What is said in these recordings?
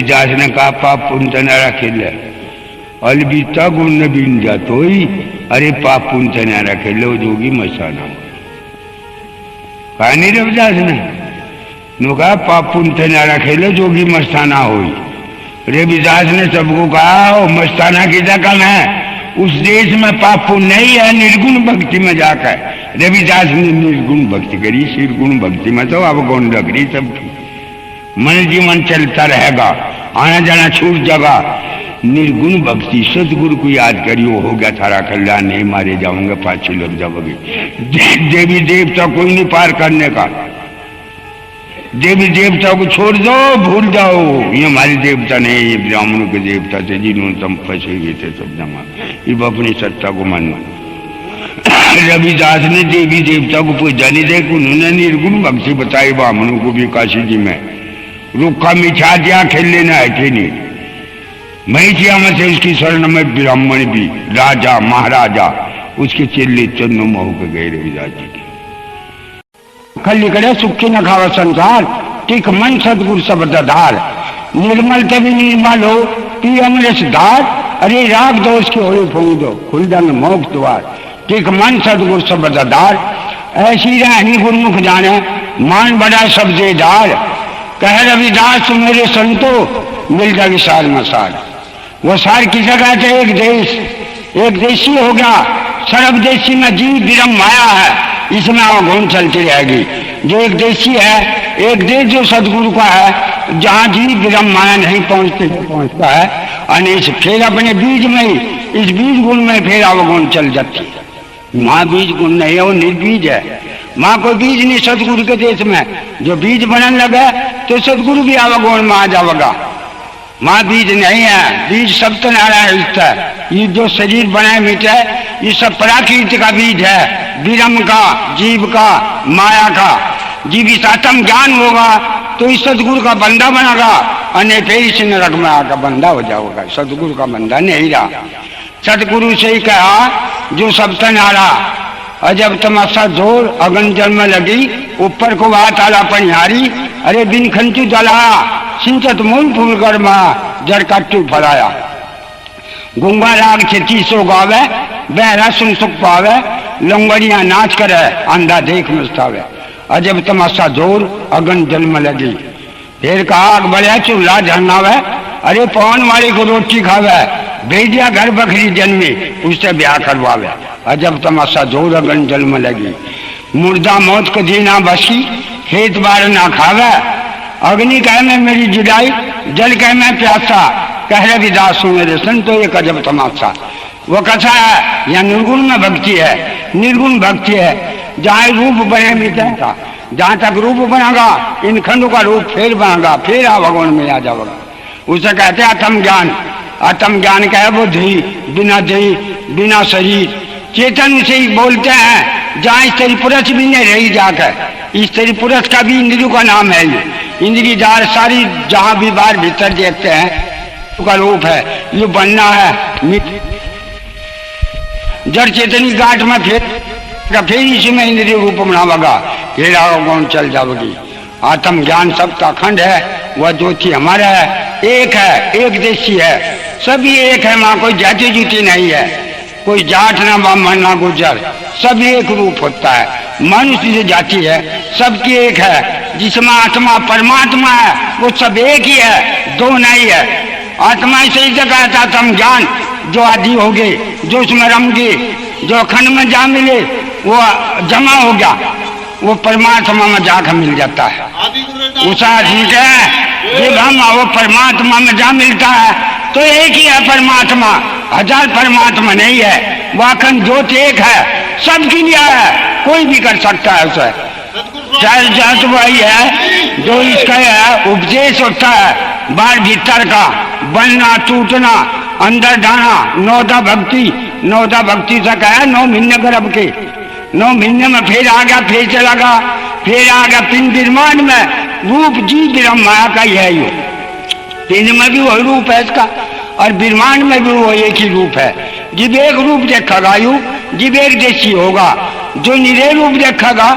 रविदास ने कहा पाप पुण्य न रखेल अलबीता गुण न बीन जातो ही अरे पाप पुण्य न रखेल जोगी मसाना कहा नहीं रविदास ने नो कहा पाप पुण्य न रखेल जोगी मस्ताना हो। रविदास ने सबको कहा मस्ताना की जगह है उस देश में पाप पुण्य नहीं है, निर्गुण भक्ति में जाकर। रविदास ने निर्गुण भक्ति करी, निर्गुण भक्ति में तो अब गौन लग रही सबकी, मन जीवन चलता रहेगा, आना जाना छूट जाएगा। निर्गुण भक्ति सदगुरु को याद करियो, हो गया थारा कल्याण, नहीं मारे जाऊंगे पाछे लग जाओगे। देवी देवता कोई नहीं पार करने का, देवी देवता को छोड़ दो, भूल जाओ ये हमारे देवता नहीं, ये ब्राह्मणों के देवता थे जिन्होंने तुम फंसे हुए थे सब जमा, ये अपनी सत्ता को मानना। रविदास ने देवी देवता को पूजा नहीं दे, उन्होंने निर्गुण भक्ति बताई ब्राह्मणों को भी काशी जी में। रुखा मिठा दिया खेल लेना है कि नहीं, महिषिया में से उसकी शरण में ब्राह्मण भी राजा महाराजा उसके चेले चन्नो मोह के गए रविदास जी के। खली करे सुखी न खावा संसार, टिक मन सदगुरु शब्द धार, निर्मल तभी निर्मल हो पी अमृत धार, अरे राग दो उसकी होली फूंक दो खुल जाए मोक्ष द्वार। टिक मन सदगुरु शब्द धार, ऐसी रहनी गुरमुख जाने मान बड़ा शब्दे धार। कह रविदास मेरे संतो मिल जाएगी सार में सार। वो सार की जगह थे एक देश, एक देशी हो गया, सर्व देशी में जीव विरम माया है, इसमें अवगुण चलती रहेगी। जो एक देशी है, एक देश जो सदगुरु का है, जहाँ जीव विरम माया नहीं पहुंचता है, अनिश फिर अपने बीज में ही, इस बीज गुण में फिर अवगुण चल जाती है। माँ बीज गुण नहीं है, वो निर्बीज है। माँ को बीज नहीं सदगुरु के देश में, जो बीज बनने लगे तो सदगुरु भी अवगुण में आ जाएगा। माँ बीज नहीं है, बीज सब तो नारायण है। ये जो शरीर बनाए मीठे ये सब प्राकृतिक का बीज है, विरम का, जीव का, माया का। जीव इस आत्म ज्ञान होगा तो इस सदगुरु का बंदा बनेगा, अन्य फिर इस नरक में आकर बंदा हो जाओगा, सदगुरु का बंदा नहीं रहा। सदगुरु से ही कहा जो सब तनारा, अजब तमाशा जोर अगन जल में लगी, ऊपर को बात आला पनिहारी, अरे बिन खंचू जलाया सिंचत मूल फूल कर माँ जड़ काटू फलाया। गुंगा राग खेती सो गावे, बहरा सुन सुख पावे, लंगड़िया नाच करे अंधा देख मुस्तावे। अजब तमाशा जोर अगन जल में लगी, फिर कहा बढ़िया चूल्हा झरनावे, अरे पवन वाले को रोटी खावे, भेजिया घर बकरी जन्मी उससे ब्याह करवावे। अजब तमाशा जोर अगन जल में लगी, मुर्दा मौत को जीना बसी, खेत बार ना खावे, अग्नि कह में मेरी जुदाई, जल कह में प्यासा, कह रविदास मेरे संतो एक अजब तमाशा। वो कथा है या निर्गुण में भक्ति है, निर्गुण भक्ति है। जहाँ रूप बने मिटेगा, जहाँ तक रूप बनेगा इन खंडों का रूप फिर बनेगा, फिर भगवान में आ जाएगा। उसे कहते हैं आत्म ज्ञान। आत्म ज्ञान का है बुद्धि, बिना देह बिना शरीर, चेतन से ही बोलते हैं। जहाँ स्त्री पुरुष भी नहीं रही जाकर, स्त्री पुरुष का भी इंद्रियों का नाम है ये। इंद्रिय जार सारी जहाँ भी बाहर भीतर देखते हैं का रूप है, ये बनना है। जड़ चेतनी गांठ में फिर इसी में इंद्रिय रूप बनावेगा, फिर आगुण चल जाएगी। आत्म ज्ञान सब का अखंड है, वह ज्योति हमारा है, एक है, एक देशी है, सभी एक है। माँ कोई जाति जूती नहीं है, कोई जाट ना ब्राह्मण ना गुजर, सब एक रूप होता है। मनुष्य जो जाति है सबकी एक है, जिसमें आत्मा परमात्मा है वो सब एक ही है, दो नहीं है। आत्मा से ही जगह था आत्म ज्ञान, जो आदि हो गए, जो उसमें रम गए, जो अखंड में जा मिले वो जमा हो गया, वो परमात्मा में जाकर मिल जाता है। उस आदमी के जब हम वो परमात्मा में जा मिलता है तो एक ही है परमात्मा, हजार परमात्मा नहीं है। वो अखंड ज्योति एक है, सबके लिए है, कोई भी कर सकता है उसे। चाहे जात वही है जो इसका है उपदेश होता है, बाहर भीतर का बनना टूटना अंदर जाना। नौदा भक्ति, नौदा भक्ति से कहा 9 महीने गर्भ के, 9 महीने में फिर आ गया, फिर चला गया, फिर आ गया पिंड निर्माण में। रूप जी ब्रह्म माया का ही है ये, पिंड में भी वही रूप है इसका और ब्रह्मांड में भी वो एक ही रूप है। जब एक रूप देखेगा यू, जब एक देशी होगा, जो निरे रूप देखेगा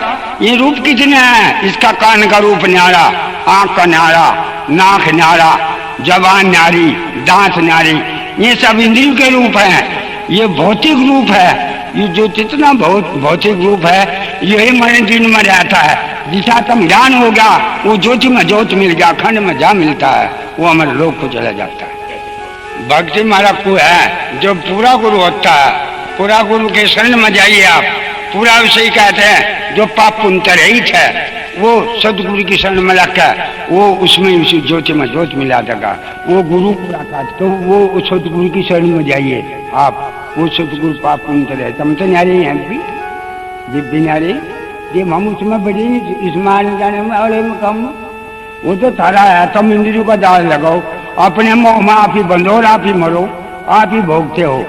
ये रूप कितने हैं, इसका कान का रूप न्यारा, आंख का न्यारा, नाक न्यारा, जबान न्यारी, दांत न्यारी, ये सब इंद्रियों के रूप हैं। ये भौतिक रूप है, ये जो जितना भौतिक रूप है यही मन दिन में रहता है। दिशात्म ज्ञान हो गया, वो ज्योति में ज्योति मिल गया, खंड में जा मिलता है, वो हमारे लोग को चला जाता है। भक्ति महाराज को है जो पूरा गुरु होता है, पूरा गुरु के शरण में जाइए आप। पूरा विषय कहते हैं जो पाप पुण्य रहित है, वो सदगुरु की शरण में रखकर वो उसमें उसी ज्योति में ज्योति मिला देगा। वो गुरु पूरा का, तो वो सदगुरु की शरण में जाइए आप। वो सदगुरु पाप पुण्य रहे, हम तो न्यारे हैं भी, जब भी न्यारे ये हम उसमें बड़ी इसमें जाने में और कम, वो तो थारा है। तुम इंद्रियों का जाल लगाओ, अपने मुँह में आप ही बंधो और आप ही मरो, आप ही भोगते हो,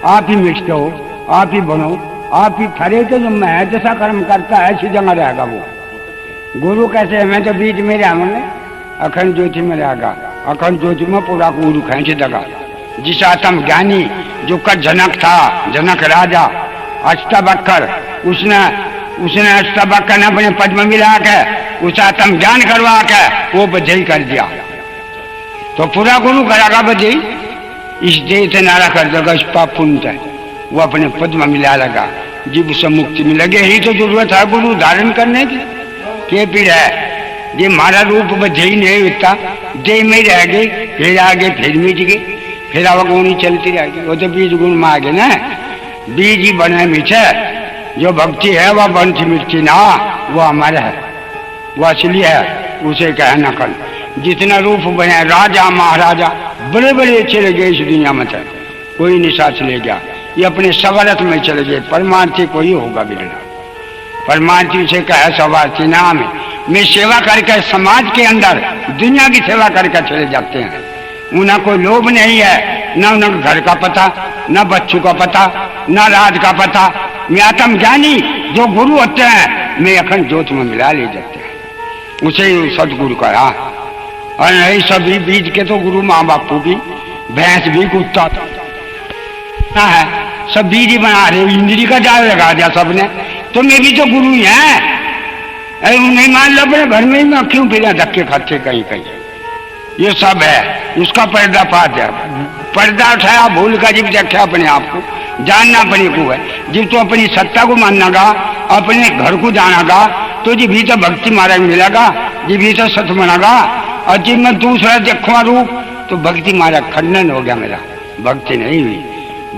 आप ही मिटते हो, आप ही बनो, आप ही खरे तो जो मैं जैसा कर्म करता है ऐसी जगह रहेगा वो। गुरु कैसे है, मैं तो बीच में रहा, मैंने अखंड ज्योति में रहेगा। अखंड ज्योति में पूरा गुरु खींच देगा। जिस आत्म ज्ञानी जो का जनक था, जनक राजा अष्टावक्र, उसने अष्टावक्र ने अपने पद में मिला के उस आत्म ज्ञान करवा के वो बधाई कर दिया। तो पूरा गुरु करेगा बधाई, इस देह से नारा कर देगा, इस पाप पुण्य वो अपने पद में मिला लगा, जीव से मुक्ति मिलेगी। यही तो जरूरत है गुरु धारण करने की। के पीड़ है ये हमारा रूप बधाई नहीं होता, देह में रह गए, फिर आगे फिर मिट गए, फिर अवगुणी चलती रहेगी। वो तो बीज गुण में आगे ना, बीज ही बने मीठे। जो भक्ति है वह बनती मिटती ना, वो हमारा है, वो असली है, उसे कहे नकल। जितना रूप बने राजा महाराजा बड़े बड़े चले गए इस दुनिया में, कोई निशाच ले गया, ये अपने सवारत में चले गए। परमार्थी कोई होगा बिरला, परमार्थी से कहे सवार्थी नाम है। मैं सेवा करके समाज के अंदर दुनिया की सेवा करके चले जाते हैं। उन्हें कोई लोभ नहीं है, न उन्हें घर का पता, न बच्चों का पता, न राज का पता। मैं आत्म ज्ञानी जो गुरु होते हैं, मैं अखंड ज्योति में मिला ले जाते हैं, उसे सदगुरु कहा। और नहीं सभी बीज के तो गुरु माँ बापू भी, भैंस भी, कुत्ता है, सब बीज ही बना रहे। इंद्री का जाल लगा दिया सबने, तो मैं भी तो गुरु ही है। नहीं मान लो अपने घर में ही मैं क्यों फिर धक्के खाते कहीं कहीं, ये सब है उसका पर्दा पात है। पर्दा उठाया भूल का, जब देखा अपने आप को जानना अपने को है, जब तो अपनी सत्ता को मानना, अपने घर को जानागा, तो जी भी तो भक्ति महाराज मिलेगा, जी भी तो सत मनागा। और जब मैं दूसरा देखूंगा रूप, तो भक्ति महाराज खंडन हो गया, मेरा भक्ति नहीं हुई।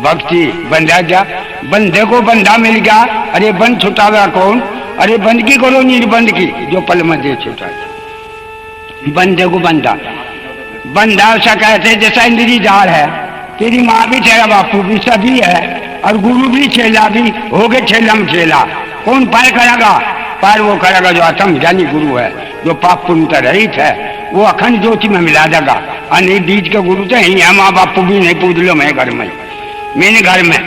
भक्ति बंधा जा, बंधे को बंधा मिल गया। अरे बंध छुटावा कौन, अरे बंद की करो निर्बंध की, जो पल में दे छुटा। बंधे को बंधा, बंधा ऐसा कहते जैसा इंद्री जाल है। तेरी माँ भी तेरा बापू भी सभी है, और गुरु भी चेला भी हो गए, छेलम छेला। कौन पार करेगा, पार वो करेगा जो आत्म ज्ञानी गुरु है, जो पाप पुण्य रहित है, वो अखंड ज्योति में मिला देगा। और नहीं बीज के गुरु तो यही है, माँ बापू भी नहीं पूछ लो, मैं घर में, मैंने घर में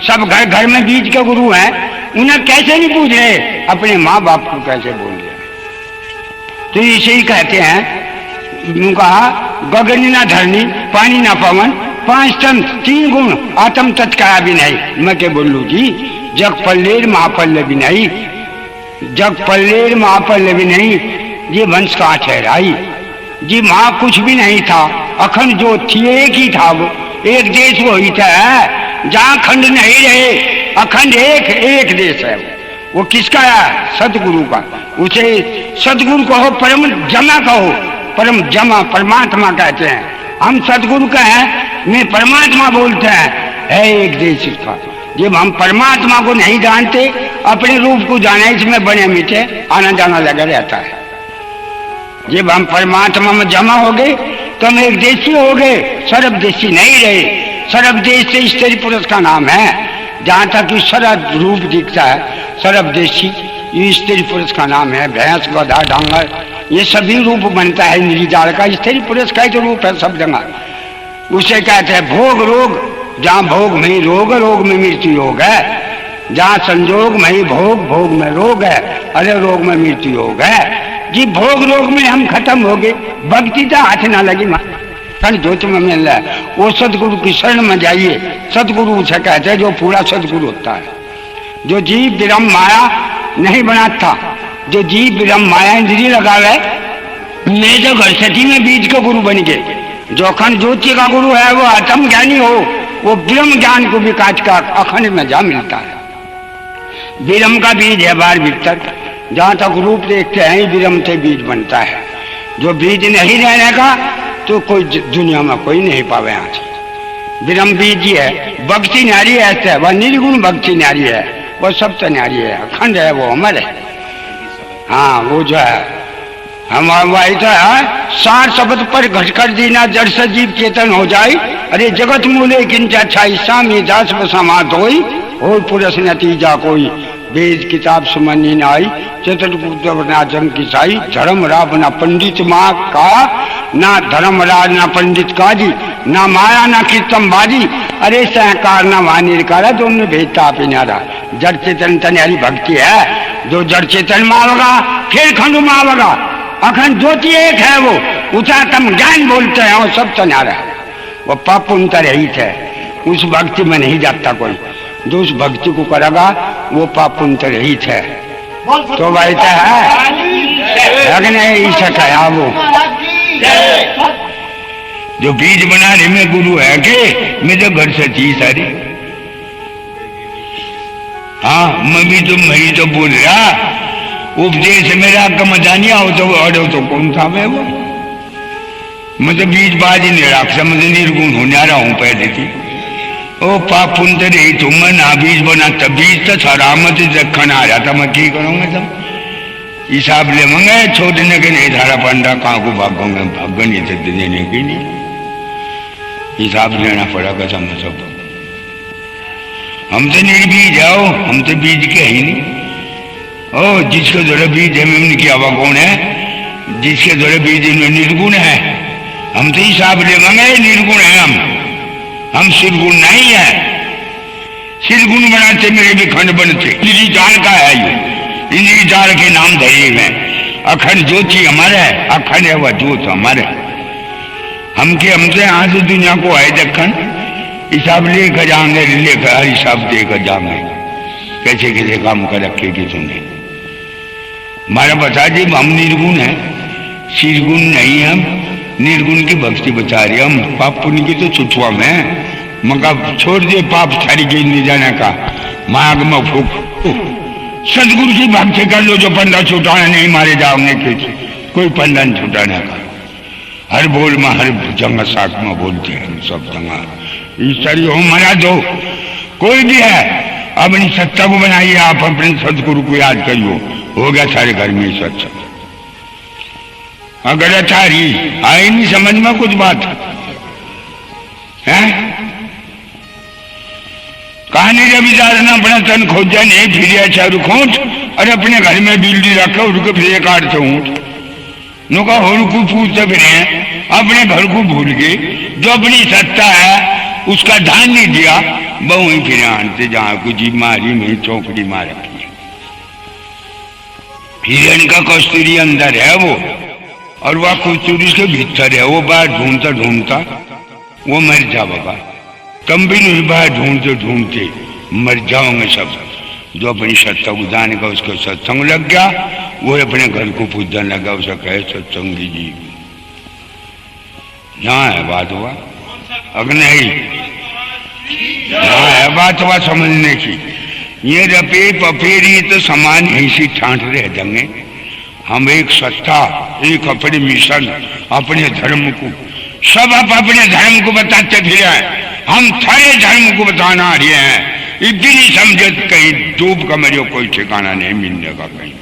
सब घर घर में बीज के गुरु हैं, उन्हें कैसे नहीं पूछ रहे, अपने माँ बाप को कैसे बोल रहे। तो इसे ही कहते हैं, कहा गगन ना धरनी, पानी ना पवन, 5 तंत्र 3 गुण, आत्म तत्काया भी नहीं। मैं क्या बोलू जी, जग पल्लेर महापल्ले भी नहीं, जग पल्लेर महापल्ले भी नहीं, ये वंश कहाँ ठहराई जी। वहां कुछ भी नहीं था, अखंड जो थी एक ही था, वो एक देश वो ही था, जहां खंड नहीं रहे, अखंड एक देश है। वो किसका है, सदगुरु का। उसे सदगुरु कहो, परम जमा कहो, परम जमा परमात्मा कहते हैं। हम सदगुरु का है, मैं परमात्मा बोलते हैं, है एक देश का। जब हम परमात्मा को नहीं जानते, अपने रूप को जाने, इसमें बने मीठे आना जाना लगा रहता है। जब हम परमात्मा में जमा हो गए, तो हम एक देशी हो गए, सर्वदेशी नहीं रहे। सर्वदेश से स्त्री पुरुष का नाम है, जहाँ तक सर्व रूप दिखता है, सर्वदेशी ये स्त्री पुरुष का नाम है। भैंस, गधा, डांगर, ये सभी रूप बनता है इंद्री जाल का, स्त्री पुरुष का ही तो रूप है सब जगह। उसे कहते हैं भोग रोग, जहाँ भोग में ही रोग, रोग में मृत्यु योग है। जहाँ संजोग में ही भोग, भोग में रोग है, अरे रोग में मृत्यु योग है जी। भोग रोग में हम खत्म हो गए, भक्ति तो हाथ ना लगी, ज्योति में मिल रहा है। वो सदगुरु की शरण में जाइए, सदगुरु उसे कहते हैं जो पूरा सदगुरु होता है, जो जीव विरम माया नहीं बनाता, जो जीव विरम माया इंद्री लगा रहे। मैं जो घरसठी में बीज के गुरु बन गए, जो अखंड ज्योति का गुरु है वो आत्म ज्ञानी हो, वो ब्रह्म ज्ञान को विकास का अखंड मजा मिलता है। ब्रह्म का बीज है बाहर भीतर, जहां तक रूप देखते हैं ब्रह्म से बीज बनता है। जो बीज नहीं रहने का तो कोई दुनिया में कोई नहीं पावे। आज ब्रह्म बीज ही है। भक्ति नारी ऐसे है, वह निर्गुण भक्ति नारी है, वह सप्त नारी है, अखंड है, वो अमर है। हाँ वो जो है हम ऐसा है, सार शब्द पर घटकर दीना जड़ से जीव चेतन हो जाए। अरे जगत मूले किंचा छाई सामी दास समात होई, हो पुरुष नतीजा कोई, वेद किताब सुमनी नाई, चतुर्नाचम की साई, धर्म राव न पंडित माँ का, ना धर्मराज ना पंडित काजी, ना माया ना कीर्तन बाजी। अरे सहकार ना वानिरकारा, दोनों भेदता पिनारा। जड़ चेतन तनियारी भक्ति है, जो जड़ चेतन मावगा फिर खंड मावगा। अखंड ज्योति एक है, वो उचातम ज्ञान बोलते हैं, वो सब तनियारा है, वो पाप उनता रहित है। उस भक्ति में नहीं जाता कोई, जो उस भक्ति को करेगा वो पाप उनता रहित है। तो वैसा है लगने ही सकाया वो जो बीज बनाने में गुरु है के मेरे घर से चीज सारी। हाँ मैं तो बोल रहा उपदेश मेरा कम जानिया हो तो अड़ो तो कौन था मैं वो, मुझे बीज बाजी निराक्षा, मुझे निर्गुण होने रहा हूं पहले थी। ओ पाप पुण्य रही तुम ना बीज बना, तब बीज तो सरामत रखना आ जाता, मैं क्या करूंगा तब हिसाब ले मंगे छोड़ने के नहीं धारा पंडा कहाँ को भागोगे, भाग नहीं थे देने की नहीं, हिसाब लेना पड़ेगा सब। हम तो निर्बीज आओ, हम तो बीज के ही नहीं। ओ जिसके द्वारा बीज है हमने क्या हुआ कौन है, जिसके द्वारा बीज निर्गुण है, हम तो हिसाब ले मंगे निर्गुण है हम सिरगुण नहीं है। सिरगुण बनाते मेरे भी खंड बनते, इंद्री जाल का है ये, इंद्री जाल के नाम धरे में अखंड ज्योति हमारे है, अखंड है वह ज्योत हमारे। हमसे यहाँ से दुनिया को आए दखन हिसाब लेकर जाएंगे, लेकर हर हिसाब देकर जाएंगे, कैसे कैसे काम कर रखेगी तुमने। हमारा बता दी हम निर्गुण है, सिरगुण नहीं, हम निर्गुण की भक्ति बचा रहे। हम पाप पुण्य की तो छुटुआ में मका छोड़ दे, पाप छाड़ी के नहीं जाने का माग में फूक। सदगुरु की भक्ति कर लो, जो पंडा छुटाना नहीं मारे जाओगे कि कोई पंडा नहीं छुटाने का। हर बोल में हर जंग साथ में बोलते हैं सब जंगा ईश्वरी हो मना दो, कोई भी है अपनी सत्ता को बनाइए, आप अपने सदगुरु को याद करियो, हो गया सारे घर में सत्संग। अगर अच्छा रही आई नहीं समझ में कुछ बात है, कहानी रविदास ने अपना तन खोजा नहीं फिर चारू खोज, और अपने घर में बिल्ली रखा उनको फिर काटते ऊँट नुका और को पूछते फिर अपने घर को भूल गए। जो अपनी सत्ता है उसका ध्यान नहीं दिया, बहु ही फिर आनते जहां को जी मारी में चौकड़ी मार रखी। हिरण का कस्तूरी अंदर है वो, और वह कस्तूरी के भीतर है, वो बाहर ढूंढता ढूंढता वो मर जाएगा। तुम भी नहीं बाहर ढूंढते ढूंढते मर जाओगे सब। जो अपनी सत्ता को जाने का उसको सत्संग लग गया, वो अपने घर को पूजने लगा, उसे कहे सत्संगी जी। यहाँ है बात हुआ अगर नहीं, यहाँ है बात हुआ समझने की। ये रपे पपेरी तो समान ऐसी ठांठ रह देंगे। हम एक सत्ता, एक अपने मिशन, अपने धर्म को, सब आप अपने धर्म को बताते फिर हम सारे धर्म को बताना आ रहे हैं। इतनी समझे कहीं डूब का मेरे कोई ठिकाना नहीं मिलने का कहीं।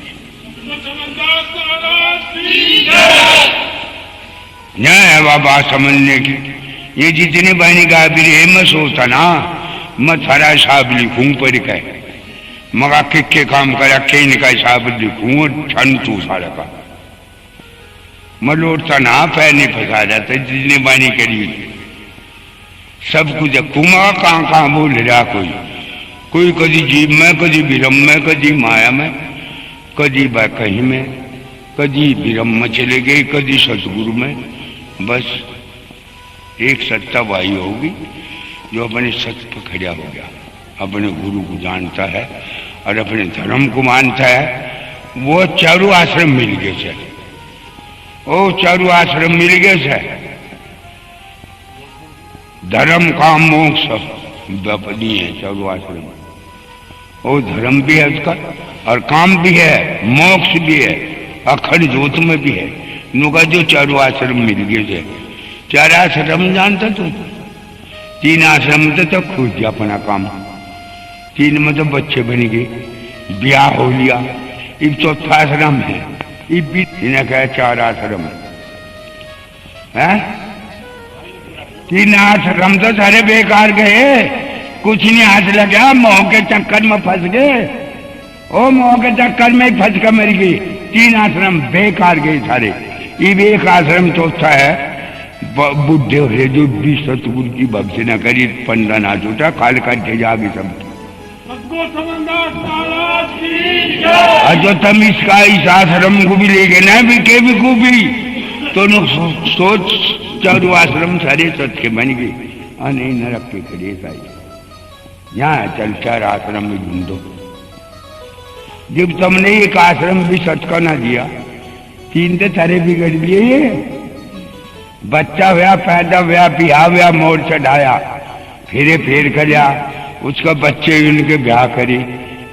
न है बाबा समझने की। ये जितने बहनी का भी मैं सोचता ना, मैं थारा साहब लिखूं पर कह मगा के काम करा के इनका साहब लिखूं ठंड तू सारा का मैं लौटता ना, पैर नहीं फंसा जाता जितने बहनी करी सब कुछ कुमा कहाँ बोल रहा कोई कभी जीव में, कभी विरम में, कभी माया में, कभी कहीं में, कभी विरम में चले गए, कभी सतगुरु में। बस एक सत्ता वाही होगी जो अपने सत्य पर खड़ा हो गया, अपने गुरु को जानता है और अपने धर्म को मानता है। वो चारों आश्रम मिल गए से, ओ चारों आश्रम मिल गए से। धर्म काम मोक्ष नहीं है चौरवाश्रम। वो धर्म भी है उसका और काम भी है, मोक्ष भी है, अखंड ज्योत में भी है। नुका जो चारों आश्रम मिल गए। 4 आश्रम जानता तू? 3 आश्रम तो खुद गया अपना काम। 3 में तो बच्चे बन गए, ब्याह हो लिया। अब 4था आश्रम है, अब भी इन्हें कहा 4 आश्रम है। 3 आश्रम तो सारे बेकार गए, कुछ नहीं हाथ लगा, मोह के चक्कर में फंस गए। ओ मोह के चक्कर में फंस कर मर गई। 3 आश्रम बेकार गए सारे। अब एक आश्रम चौथा है, बुद्धे हो जो भी सतगुरु की भक्ति न करी, पंडा ना छूटा, काल काटे जागे सब। जो तुम इसका इस आश्रम को भी ले गए ना बिके भी को भी, तो सोच 4 आश्रम सारे सच के बन गए। नहीं नरक के खड़े साई यहाँ चल 4 आश्रम में ढूंढो। जब तुमने एक आश्रम भी सच का ना दिया, 3 तो सारे बिगड़ लिए। बच्चा हुआ, पैदा हुआ, ब्याह हुआ, मोड़ चढ़ाया, फिर करया, उसका बच्चे उनके ब्याह करे।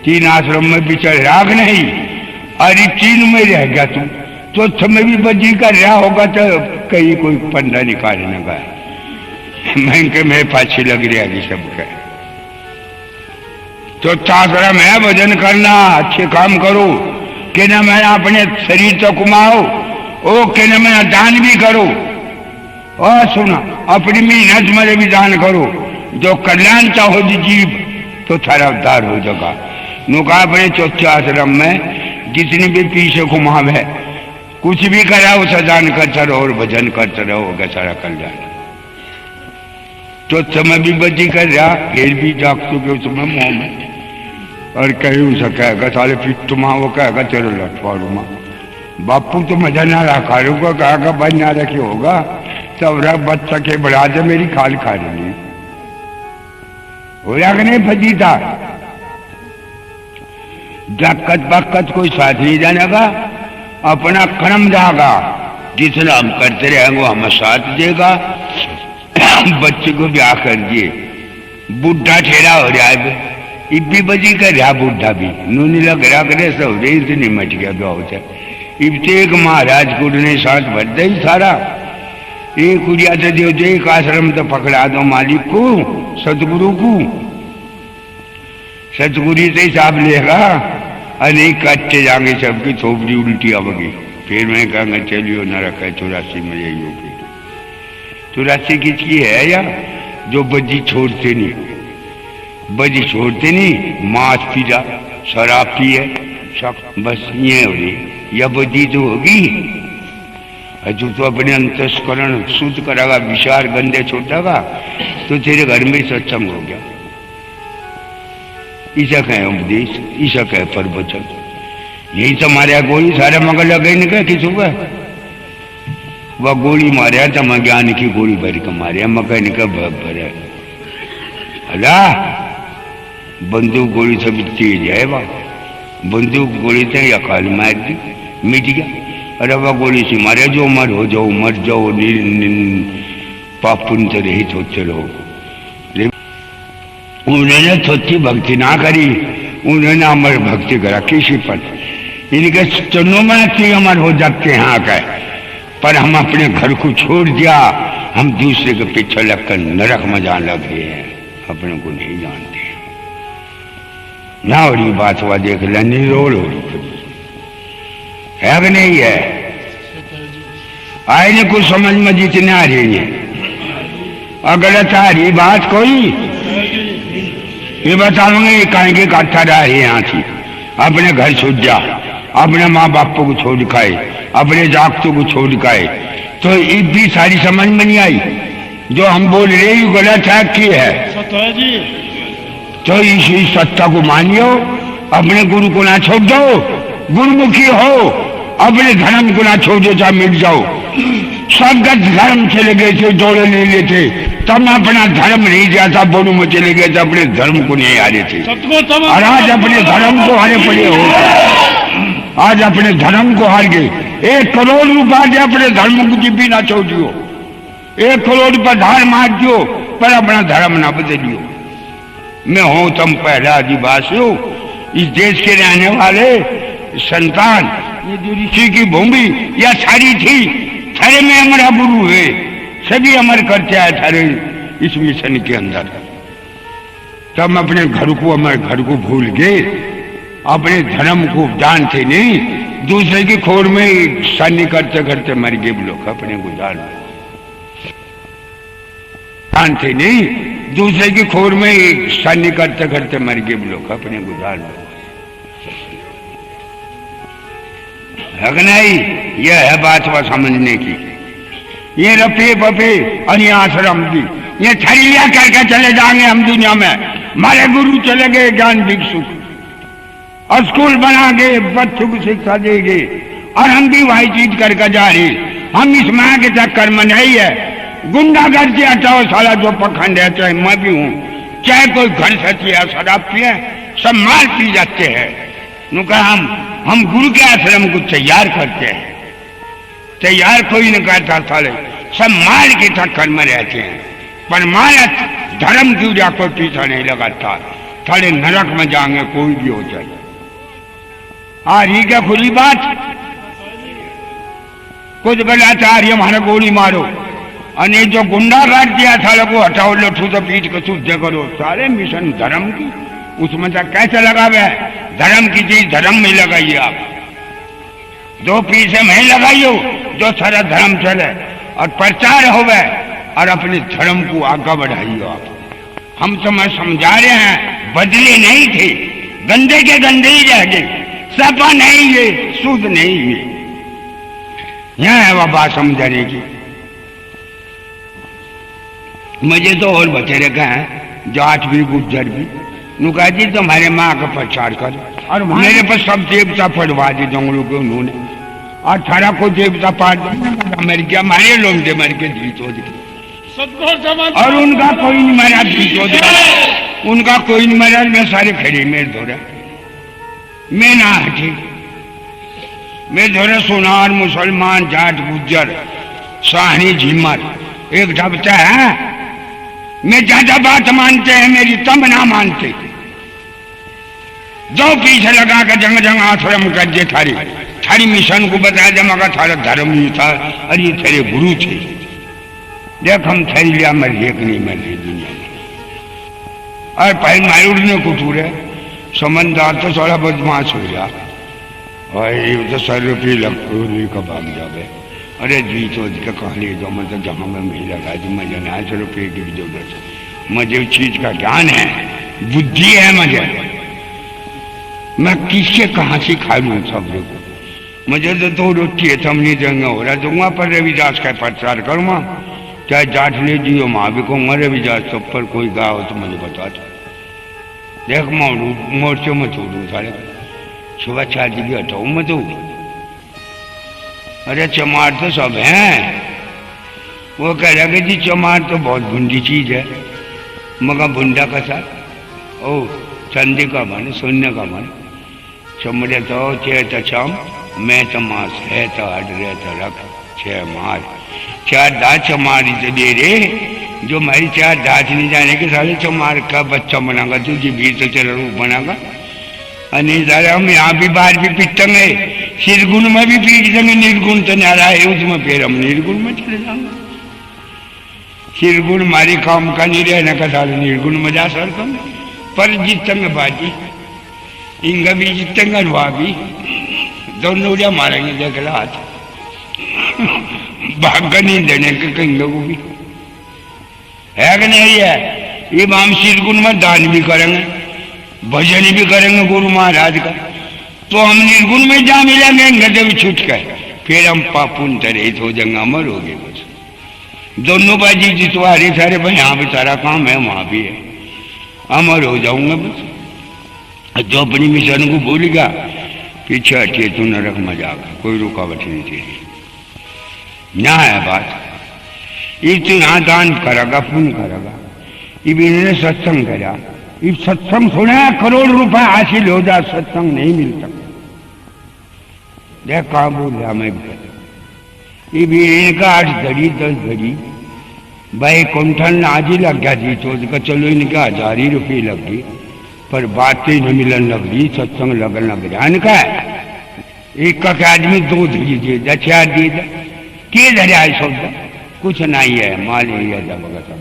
3 आश्रम में बिचड़ राग नहीं, अरे 3 में रह गया तू, तो तुम्हें भी बजी कर रहा होगा तो कहीं कोई पंडा निकालने का मैं पाछी लग रही है सबका। तो आश्रम है भजन करना, अच्छे काम करो, कि न मैं अपने शरीर तो कमाओ, ओ कि न मैं दान भी करो। और सुना, अपनी मेहनत में भी दान करो, जो कल्याण चाहो जीव तो थारा उद्धार हो जाएगा। नुका अपने 4थे आश्रम में जितनी भी पीछे घुमाव है, कुछ भी करा उसे दान करते रहो और भजन करते रहोगे, सारा कल्याण। तो समय भी बची कर रहा, फिर भी जाग चुके उसमें मोह में, और कहीं उसे कहेगा साले पिट्टू माँ, वो कहेगा तेरे लठवाड़ू माँ, बापू तो मजा ना रखा रूगा, कहेगा बन ना रखे होगा, तब रख बच्चा के बढ़ा दे, मेरी खाल खा रही हो या नहीं फजी था। जक्कत बक्कत कोई साथ नहीं जानेगा, अपना कर्म जागा, जितना हम करते रहेंगे वो हमें साथ देगा। बच्चे को ब्याह कर दिए, बुढ़ा ठेरा हो रहा है, इब भी बजी कर रहा बुढ़ा भी, नूनी लग रहा करे सब रे से निमट गया ब्याह होता। इब तो एक महाराज को ने साथ भर दे सारा, एक उड़िया तो दो, एक आश्रम तो पकड़ा दो मालिक को, सतगुरु को। सतगुरु से हिसाब लेगा, अनेक कच्चे जाएंगे, सबकी थोपड़ी उल्टी आवेगी। फिर मैं कहूँगा चलियो नरक है 84 में यही होगी। 84 किसकी है या जो बजी छोड़ते नहीं, बजी छोड़ते नहीं, मांस पीजा, शराब पिए, बस ये हो रही या बजी तो होगी। जो तो अपने अंतस्करण शुद्ध करागा, विचार गंदे छोड़ेगा, तो तेरे घर में सत्संग हो गया। ईसा कहे उपदेश, ईसा कहे प्रवचन, यही तो मारे गोली सारे मगर लगे नहीं कहे किसी का। वह गोली मारे तो मैं ज्ञान की गोली भर के मारे, मकई निकल भरे अल्लाह। बंदूक गोली सब तेज है, वह बंदूक गोली से अकाल मार दी, मिट गया। अरे वह गोली से मारे, जो मर हो जाओ, मर जाओ, पाप पुण्य से रहित होते रहो। उन्होंने सच्ची भक्ति ना करी, उन्होंने अमर भक्ति करा किसी पर। इनके चरणों में कि अमर हो जाते हैं आके, पर हम अपने घर को छोड़ दिया, हम दूसरे के पीछे लगकर नरक में जाने लगे हैं, अपने को नहीं जानते। ना बड़ी बात हुआ, देख ले निरोल हो है कि नहीं है। आए ने कुछ समझ में जितने आ रही है, अगर आ रही बात कोई ये बताऊंगे, कहेंगे इकट्ठा रहे यहाँ थी, अपने घर छोड़ जा, अपने माँ बापों को छोड़ खाए, अपने जागतों को छोड़ खाए, तो एक भी सारी समझ में नहीं आई। जो हम बोल रहे हैं गलत है की है, तो इस सत्ता को मानियो, अपने गुरु को ना छोड़ दो, गुरुमुखी हो, अपने धर्म को ना छोड़ो, चाहे मिट जाओ। संगत धर्म चले गए थे, जोड़े नहीं लेते, तब अपना धर्म नहीं जाता, बोलू में चले गए थे, अपने धर्म को नहीं हारे थे। और आज अपने धर्म को हारे पड़े हो, आज अपने धर्म को हार गए। 1 करोड़ रुपया दे अपने धर्म को भी ना छोड़ियो, 1 करोड़ पर धार मारजो पर अपना धर्म ना बदलियो। मैं हूं तुम पहला आदिवासी हो, इस देश के रहने वाले संतान, ये जो ऋषि की भूमि या सारी थी थारे में हमारा गुरु है, सभी अमर करते आए थारे इस मिशन के अंदर। तब अपने घर को, हमारे घर को भूल गए, अपने धर्म को जानते नहीं, दूसरे की खोर में सन्नी करते करते मर गए लोग अपने गुजार में। जानते नहीं, दूसरे की खोर में सन्नी करते करते मर गए लोग अपने गुजार में। नहीं, यह है बात वह समझने की। ये रफे पफे और ये आश्रम की ये थैलियां करके चले जाएंगे हम दुनिया में। हमारे गुरु चले गए ज्ञान भिक्षु, और स्कूल बना के बच्चों को शिक्षा देंगे, और हम भी वही चीज करके जा रहे। हम इस माया के चक्कर में नहीं है। गुंडागर्दी हटाओ साला, जो पखंड है, चाहे मैं भी हूं, चाहे कोई घर सची है, शराब पिए, सब मार पी जाते हैं। नुका हम गुरु के आश्रम को तैयार करते हैं, तैयार कोई नहीं करता साले, सब मार के चक्कर में रहते हैं। पर माया धर्म की वजह कोई पीछा नहीं लगाता, साले नरक में जाएंगे कोई भी हो जाए। ही क्या खुली बात, कुछ बलाचार हमारे गोली मारो, और जो गुंडा काट दिया साले को हटाओ, लठू तो पीट के शुद्ध करो। सारे मिशन धर्म की, उसमें तो कैसे लगावे? धर्म की चीज धर्म में लगाइए आप, दो पीछे में लगाइयो, जो सारा धर्म चले और प्रचार होवे, और अपने धर्म को आगे बढ़ाइयो आप। हम तो मैं समझा रहे हैं, बदले नहीं थे, गंदे के गंदे ही रह गए, सपा नहीं है, शुद्ध नहीं है। यह है वह बात समझाने की। मुझे तो और बतेरे का है, जाट भी गुज्जर भी, नुका जी तुम्हारे माँ का प्रचार कर, और मेरे पर सब देवता पढ़वा दी जंगलों के उन्होंने, और 18 को देवता पाठ अमेरिका मारे लोग दे मर के जीत हो गए, और उनका कोई नहीं मरा, जीत हो गया उनका कोई नहीं मरा। मैं सारे खड़े मेरे धोरा, मैं ना हटी, मैं धोरा सोनार मुसलमान जाट गुज्जर साहनी झीमर एक ढबता है। मैं ज्यादा बात मानते हैं मेरी, तब ना मानते, जो पीछे लगा कर जंग जंग आश्रम कर दे, थारी मिशन को बता दे, मगर थारा धर्म नहीं था, और ये तेरे गुरु थे। देख हम थैलिया मर रही कि नहीं मर रही दुनिया में, और पहले मार उड़ने को टूरे समझदार तो थोड़ा बदमाश हो गया, और ये तो 100 रुपये लग कबाब जावे। अरे जी तो कहा ले जाओ, मतलब जहाँ में भी लगा दी, मुझे 900 रुपये की भी जरूरत है, मुझे उस चीज का ज्ञान है, बुद्धि है मुझे, मैं किससे कहाँ से खा लूँ सब को। मुझे तो 2 रोटी है, तम नहीं देंगे हो रहा, दूंगा पर रविदास का प्रचार करूँगा, चाहे जाट ले जियो माँ भी कहूँगा रविदास सब पर कोई गाँव तो मुझे बता दो। देख मोर्चों में छोड़ू सारे, सुबह 4 जी हटाऊ मैं तो। अरे चमार तो सब हैं, वो कह रहा कि जी चमार तो बहुत भुंडी चीज है, मगर भुंडा का सा ओ चंदी का बन, शून्य का बन, चमड़े तो चे तो चम, मैं तो मांस है तो हट रहे तो रख 6 मार 4 दांत चमार दे रे, जो मेरी 4 दांत नहीं जाने के सारे चमार का बच्चा बनागा, तुझे भी तो चल बनागा। नहीं सारे हम यहाँ भी बाहर भी पीटते हैं, सिरगुण में भी पीट देंगे, निर्गुण तो न्यारा है उसमें, फिर हम निर्गुण में चले जाएंगे। सिरगुण मारी काम का नहीं रहने का सारे निर्गुण में जा सकते, पर जीतेंगे बाजी, इंगा भी जीतेंगे, रुआ भी, दोनों उड़िया मारेंगे देख रहा हाथ भाग नहीं देने के कहीं लोगों भी है कि नहीं है। ये हम सिरगुण में दान भी करेंगे, भजन भी करेंगे गुरु महाराज का, तो हम निर्गुण में जा मिलेंगे गदे भी छूट कर, फिर हम पापुन रहित हो जाएंगे, अमर हो गए बस। दोनों बाजी जितवारे सारे भाई, यहाँ भी सारा काम है, वहां भी है, अमर हो जाऊंगा बस। जो अपनी मिशन को भूलेगा पीछे हटिए तो नरक में जाएगा, कोई रुकावट नहीं तेरी। यहाँ है बात, ये तो यहाँ दान करेगा, पुण्य करेगा, ये भी इन्होंने सत्संग करा, इस सत्संग सुना 1 करोड़ रुपए हासिल हो जाए, सत्संग नहीं मिल सकता। देख कहाँ बोल रहा मैं भी, ये भी इनका 8 घड़ी 10 घड़ी भाई कुंठन आज ही लग गया जी, तो चलो इनके 1000 रुपये लग गई, पर बातें न मिलन लग गई, सत्संग लगन लग रहा इनका। एक का आदमी 2 दीजिए, 4 दिए के धरे आए शब्द कुछ नहीं है, माल ही है जब सब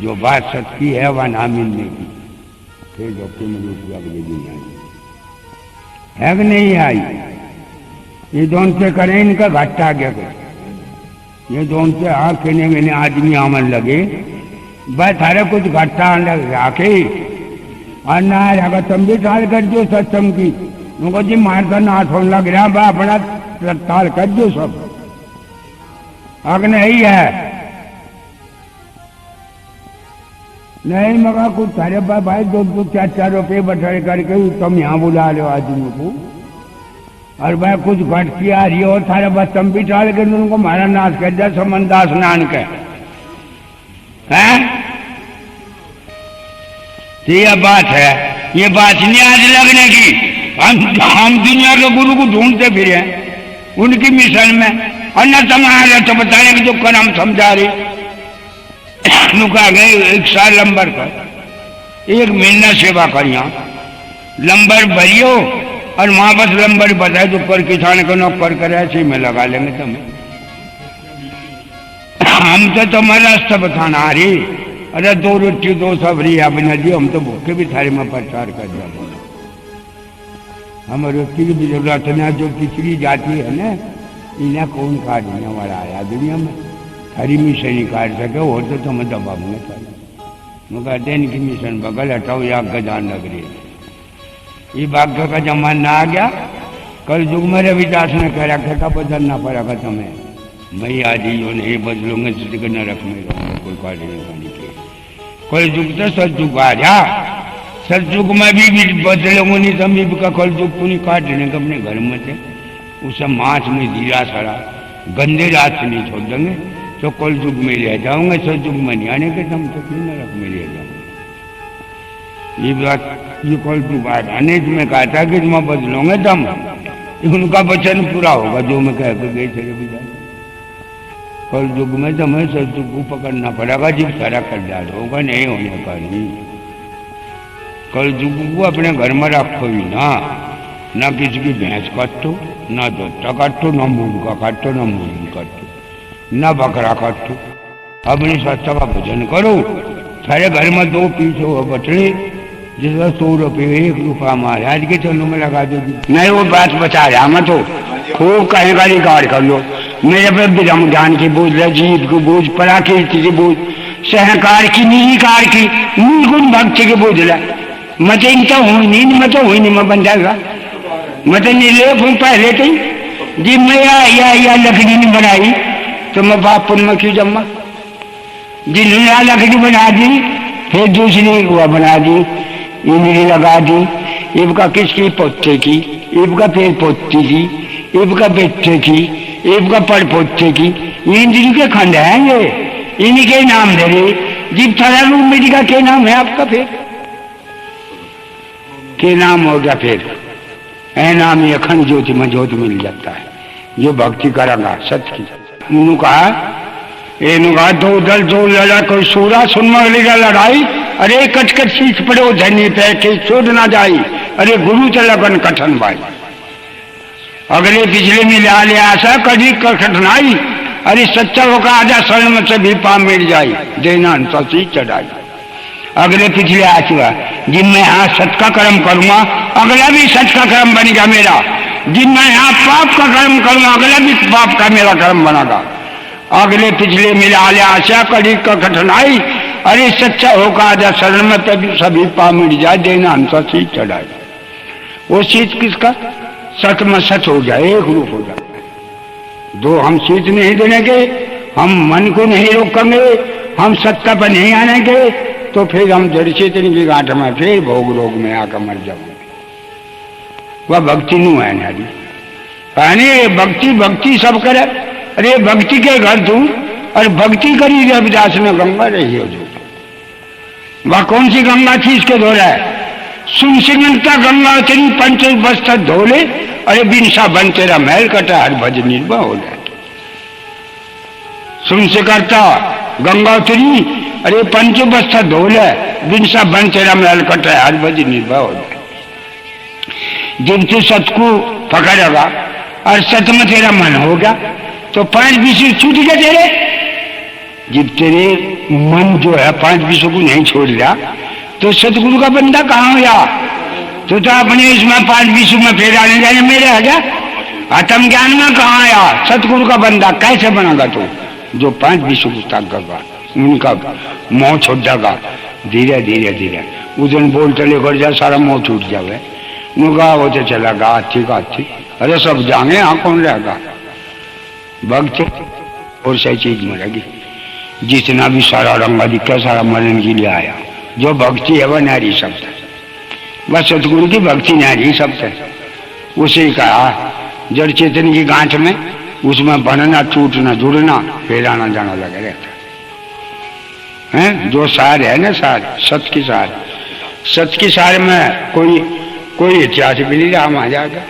जो बात सच की है वह ना मिलने की, फिर डॉक्टर में रुपया है कि नहीं आई। ये दोन से करें इनका घट्टा गया कुछ, ये दोन से कहने मैंने आदमी आमन लगे बस थारे कुछ घट्टा लग आके और ना अगर तुम भी टाल कर दो सत्संग की, उनको जी मारता नाथ होने लग रहा बा अपना टाल कर दो सब, अग नहीं है नहीं मगर कुछ थारे पास भाई 2-2 4-4 रुपये बटोरे करके तुम यहाँ बुला लो आदमी को, और भाई कुछ घट की आ रही हो थारे पास तुम भी टाल कर दो, उनको मारा नाश कर दिया समंदा स्नान के हैं। ये बात है, ये बात नहीं आज लगने की। हम दुनिया के गुरु को ढूंढते फिरे उनकी मिशन में, और न तुम्हारे तो बताने की जो कर हम समझा रहे नुका गए 1 साल लंबर कर 1 महीना सेवा करिया लंबर भरियो और वहां बस लंबर बताए तो कर किसान को नौकर करे ऐसे में लगा लेंगे तुम्हें। हम तो तुम्हारा रास्ता बताना आ रही, अरे 2 रोटी 2 सब्जी अपने दियो, हम तो भूखे भी थारे में प्रचार कर दिया। हम रोटी की भी जरूरत है, जो खिचड़ी जाती है ना इन्हें कौन काटने वाला आया दुनिया में, हरी मिशन नहीं काट सके और तो तुम दबाव में मैं कहते हैं इनकी मिशन बगल हटाओ या गजान लग रही है। ये भाग्य का जमाना आ गया, कल युग में रविदास ने कह रखा था बदलना पड़ेगा तुम्हें, मैं आज ही नहीं बदलूंगे जिसके न रख में रहूंगा कोई काट नहीं पानी के। कल युग तो सतयुग आ जा, सतयुग में भी बदलूंगा नहीं समझ का कल युग को नहीं काट लेने का अपने घर में थे, उसे मांस में जीरा सड़ा गंदे रात से नहीं छोड़ देंगे, तो कल युग में रह जाऊंगा, सतयुग में नहीं आने के दम तो क्यों नरक में रह जाऊंगा। ये बात ये कल युग आने में कहा था कि मैं बदलूंगा दम, उनका वचन पूरा होगा जो मैं कह के गए थे रविदास। कल युग में दम है, सतयुग को पकड़ना पड़ेगा, जब सारा कर डाल होगा नहीं होने का नहीं। कल युग को अपने घर में रखो ही ना किसी की भैंस काटो, ना जोता काटो, ना मुर्गा काटो, ना मुर्गी काटो, ना बकरा काटो, अपनी सत्ता का भजन करो। सारे घर में 2 पीस हो बटले जिसका 100 रुपये 1 रुपया महाराज के चरणों में लगा दो। नहीं वो बात बचा रहा मैं तो खूब कहेगा रिकॉर्ड कर लो, मेरे पे विधम ज्ञान की बोझ है, जीव की बोझ, पराकीर्ति की बोझ, सहकार की निकार की निर्गुण भक्ति की बोझ है। मैं तो इनका हुई नहीं मैं बन जाएगा, मैं तो निर्लेप हूँ पहले तो जी मैं या लकड़ी नहीं बनाई तो मैं बाप पुन में क्यों जमा, जिन्होंने लकड़ी बना दी फिर दूसरी हुआ बना दी, इमली लगा दी, इबका किसकी पोते की, इबका फिर पोती की, इबका बेटे की, इबका पड़ पोते की, इंद्री के खंड है ये, इन्हीं के नाम दे रहे। जीव थारा रूम मेरी का क्या नाम है आपका, फिर के नाम हो गया, फिर है नाम ये अखंड ज्योति में ज्योत मिल जाता है जो भक्ति करेगा सत्य की। उन्होंने कहा 2 दल 2 लड़ा कोई सूरा सुनमा लड़ाई, अरे कटकट शीश पड़ो धनी पे के छोड़ ना जाई, अरे गुरु चलगन कठन भाई। अगले पिछले में ले आशा कभी कठिनाई, अरे सच्चा होगा आजा शरण में से भी पा मिल जाई, देना सची चढ़ाई। अगले पिछले आचुआ जिन मैं यहाँ सच का कर्म करूंगा अगला भी सच का कर्म बनेगा मेरा, जिन मैं यहाँ पाप का कर्म करूंगा अगला भी पाप का मेरा कर्म बनेगा। अगले पिछले मिला ले आशा कड़ी का कठिनाई, अरे सच्चा होगा आजा शरण में तभी सभी पा मिल जाए, देना हमसा सीत चढ़ाए। वो सीत किसका, सच में सच हो जाए, एक रूप हो जाए। 2 हम सीत नहीं देने के, हम मन को नहीं रोकेंगे, हम सत्ता पर नहीं आने के, तो फिर हम जड़ चेतन की गांठ में फिर भोग रोग में आकर मर जाओगे। वह भक्ति नहीं है नारी कहने भक्ति सब करे, अरे भक्ति के घर तू और भक्ति करी रविदास ने गंगा रही हो जो, वह कौन सी गंगा थी इसके धो रहा है, सुन सिंगता गंगा तेरी पंच बस्तर धोले, अरे बिनसा बन तेरा महल कटा हर भज निर्भय हो जाए। सुन से करता गंगोत्री, अरे पंच बस्ता धोल है, बिनसा बन तेरा महल कट है, हर बज निर्भय हो जाए। जब तू सत को पकड़ेगा और सत में तेरा मन हो गया तो 5 विषय छूट गए तेरे। जब तेरे मन जो है 5 विषयों को नहीं छोड़ दिया तो सतगुरु का बंदा कहाँ हो या? तो अपने इसमें 5 विषयों में फिर आने जाने मेरे आ गया, आत्म ज्ञान में कहाँ आया? सतगुरु का बंदा कैसे बनेगा तू? जो 5 विषयों को त्याग करगा, उनका मोह छूट जाएगा धीरे धीरे धीरे। उस दिन बोलते लेकर जा सारा मोह छूट जावे, मुगा वो तो चलेगा अच्छी। अरे सब जाने यहाँ कौन रहेगा? भक्त और सही चीज मरेगी। जितना भी सारा रंग दिखा सारा मरण के लिए आया। जो भक्ति है वह नारी शब्द है, बस सतगुरु की भक्ति नारी शब्द है। उसे कहा जड़ चेतन की गांठ में, उसमें बनना टूटना जुड़ना फिर आना जाना लगा रहता है। जो सार है ना, सार सत की सार, सत की सार में कोई इतिहास भी नहीं रहा। आ जाएगा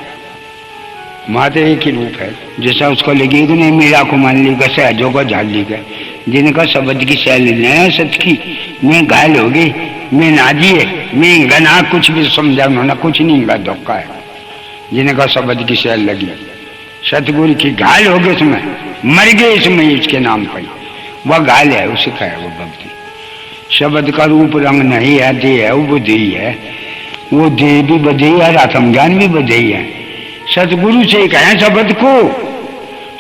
माते एक ही रूप है। जैसा उसको लगी कि नहीं मेरा को मान ली का सहजों को झाड़ ली गए, जिनका शब्द की शैली नहीं सच की, मैं घायल हो गई, मैं नाजी है, मैं गना कुछ भी समझा ना कुछ नहीं गा धोखा है। जिनका शब्द की शैल लगी सतगुरु की घायल हो गए, उसमें मर गए, इसमें इसके नाम पर वह घायल है। उसे कहे वो भक्ति। शब्द का रूप रंग नहीं है, देह है, वो बुद्धि है, वो देह भी बधे है, आत्म ज्ञान भी बधे है। सतगुरु से कहें शब्द को,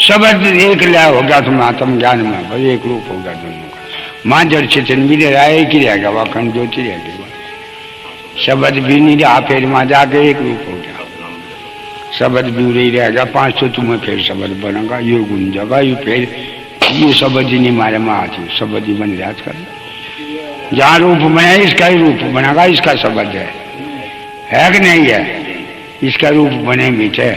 शब्द एक लय हो गया तुम आत्म ज्ञान में, भाई एक रूप हो गया दोनों का। मां जड़ चेतन भी रहा, एक ही रहेगा, वह खंड ज्योति रहेगी। शब्द भी नहीं रहा, फिर मां जाके एक रूप हो गया। शब्द भी रही रहेगा, 500 तुम्हें फिर शब्द बनेगा, ये गुण जगह ये फिर ये शब्द ही नहीं मारे में आती, शब्द ही बन जात कर। जहाँ रूप बने इसका ही रूप बनेगा, इसका शब्द है कि नहीं है? इसका रूप बने मीठे,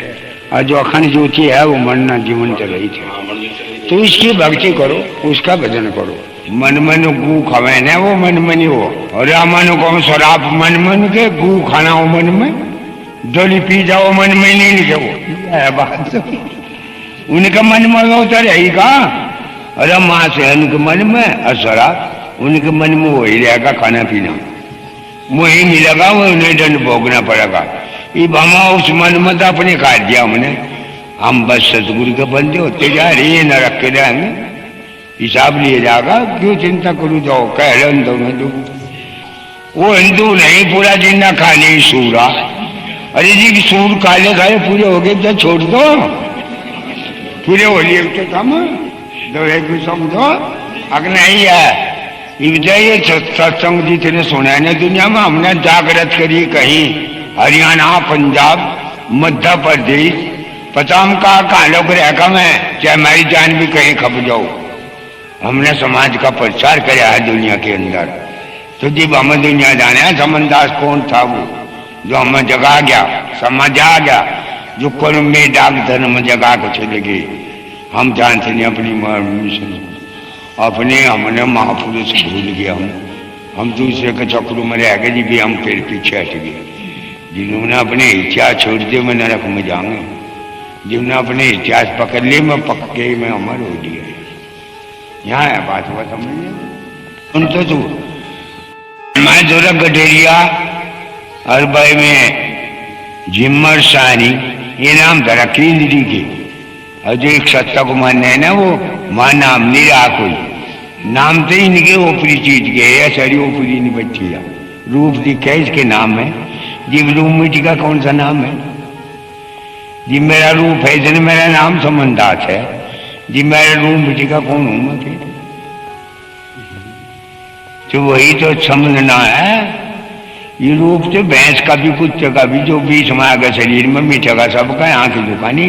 और जो अखंड ज्योति है वो मरना जीवंत रही थे। तो इसकी भक्ति करो, उसका भजन करो। मन मन गू खावे न वो मन मन हो, और मन को शराब मन मन के, गू खाना हो मन में, डोली पी जाओ मन में नहीं लिखे वो बात। उनका मन में होता रहेगा, अरे माँ से उनके मन में, और शराब उनके मन में वही रहेगा, खाना पीना वही मिलेगा, वो उन्हें दंड भोगना पड़ेगा। ये बामा उस मन में तो अपने काट दिया हमने। हम बस सतगुरु के बंदे होते जा रहे हैं, न रख के रहेंगे, हिसाब लिए जाएगा। क्यों चिंता करूँ? जाओ कह रहे हिंदू में तो वो हिंदू नहीं, पूरा जिंदा खा ले सूरा। अरे जी सूर काले खाए पूरे हो गए तो छोड़ दो, पूरे हो लिए तो कम दो एक भी समझो। अग नहीं है ये सत्संग जितने सुना है ना दुनिया में, हमने जागृत करी कहीं हरियाणा, पंजाब, मध्य प्रदेश, पचाम का लोग रहका में, चाहे हमारी जान भी कहीं खप जाओ, हमने समाज का प्रचार कराया है दुनिया के अंदर। तो जब हमें दुनिया जाने है, समनदास कौन था वो जो हमें जगा गया, समझ आ गया, जो कर्म में डाक धर्म में जगा के चले गए। हम जानते नहीं अपनी मिशन, अपने हमने महापुरुष भूल गया। हम दूसरे के चक्रों में रह गए जी भी, हम फिर पीछे हट गए। जिन्होंने अपने इतिहास छोड़ दिए मैं नरक में जाऊंगा, जिन्होंने अपने इतिहास पकड़ लिए मैं पक्के में अमर हो दिया। यहाँ है बात हुआ समझिए। उन तो तू मैं जोरा गडेरिया अरबई में जिम्मर सानी ये नाम धरा केंद्री के, और जो एक सत्ता को मानना है ना वो मां नाम नहीं रहा, कोई नाम तो ही नहीं, ऊपरी चीज के या सारी ऊपरी नहीं बच्ची रूप दिखा इसके नाम है। जिब रूप मिट्टी का कौन सा नाम है? जी मेरा रूप है इसने मेरा नाम समनदास है, जी मेरा रूप मिट्टी का कौन हूं मैं फिर? तो वही तो समझना है। ये रूप तो भैंस का भी कुत्ते का भी, जो बीच में आगे शरीर में मिटेगा सबका, आंख दुकानी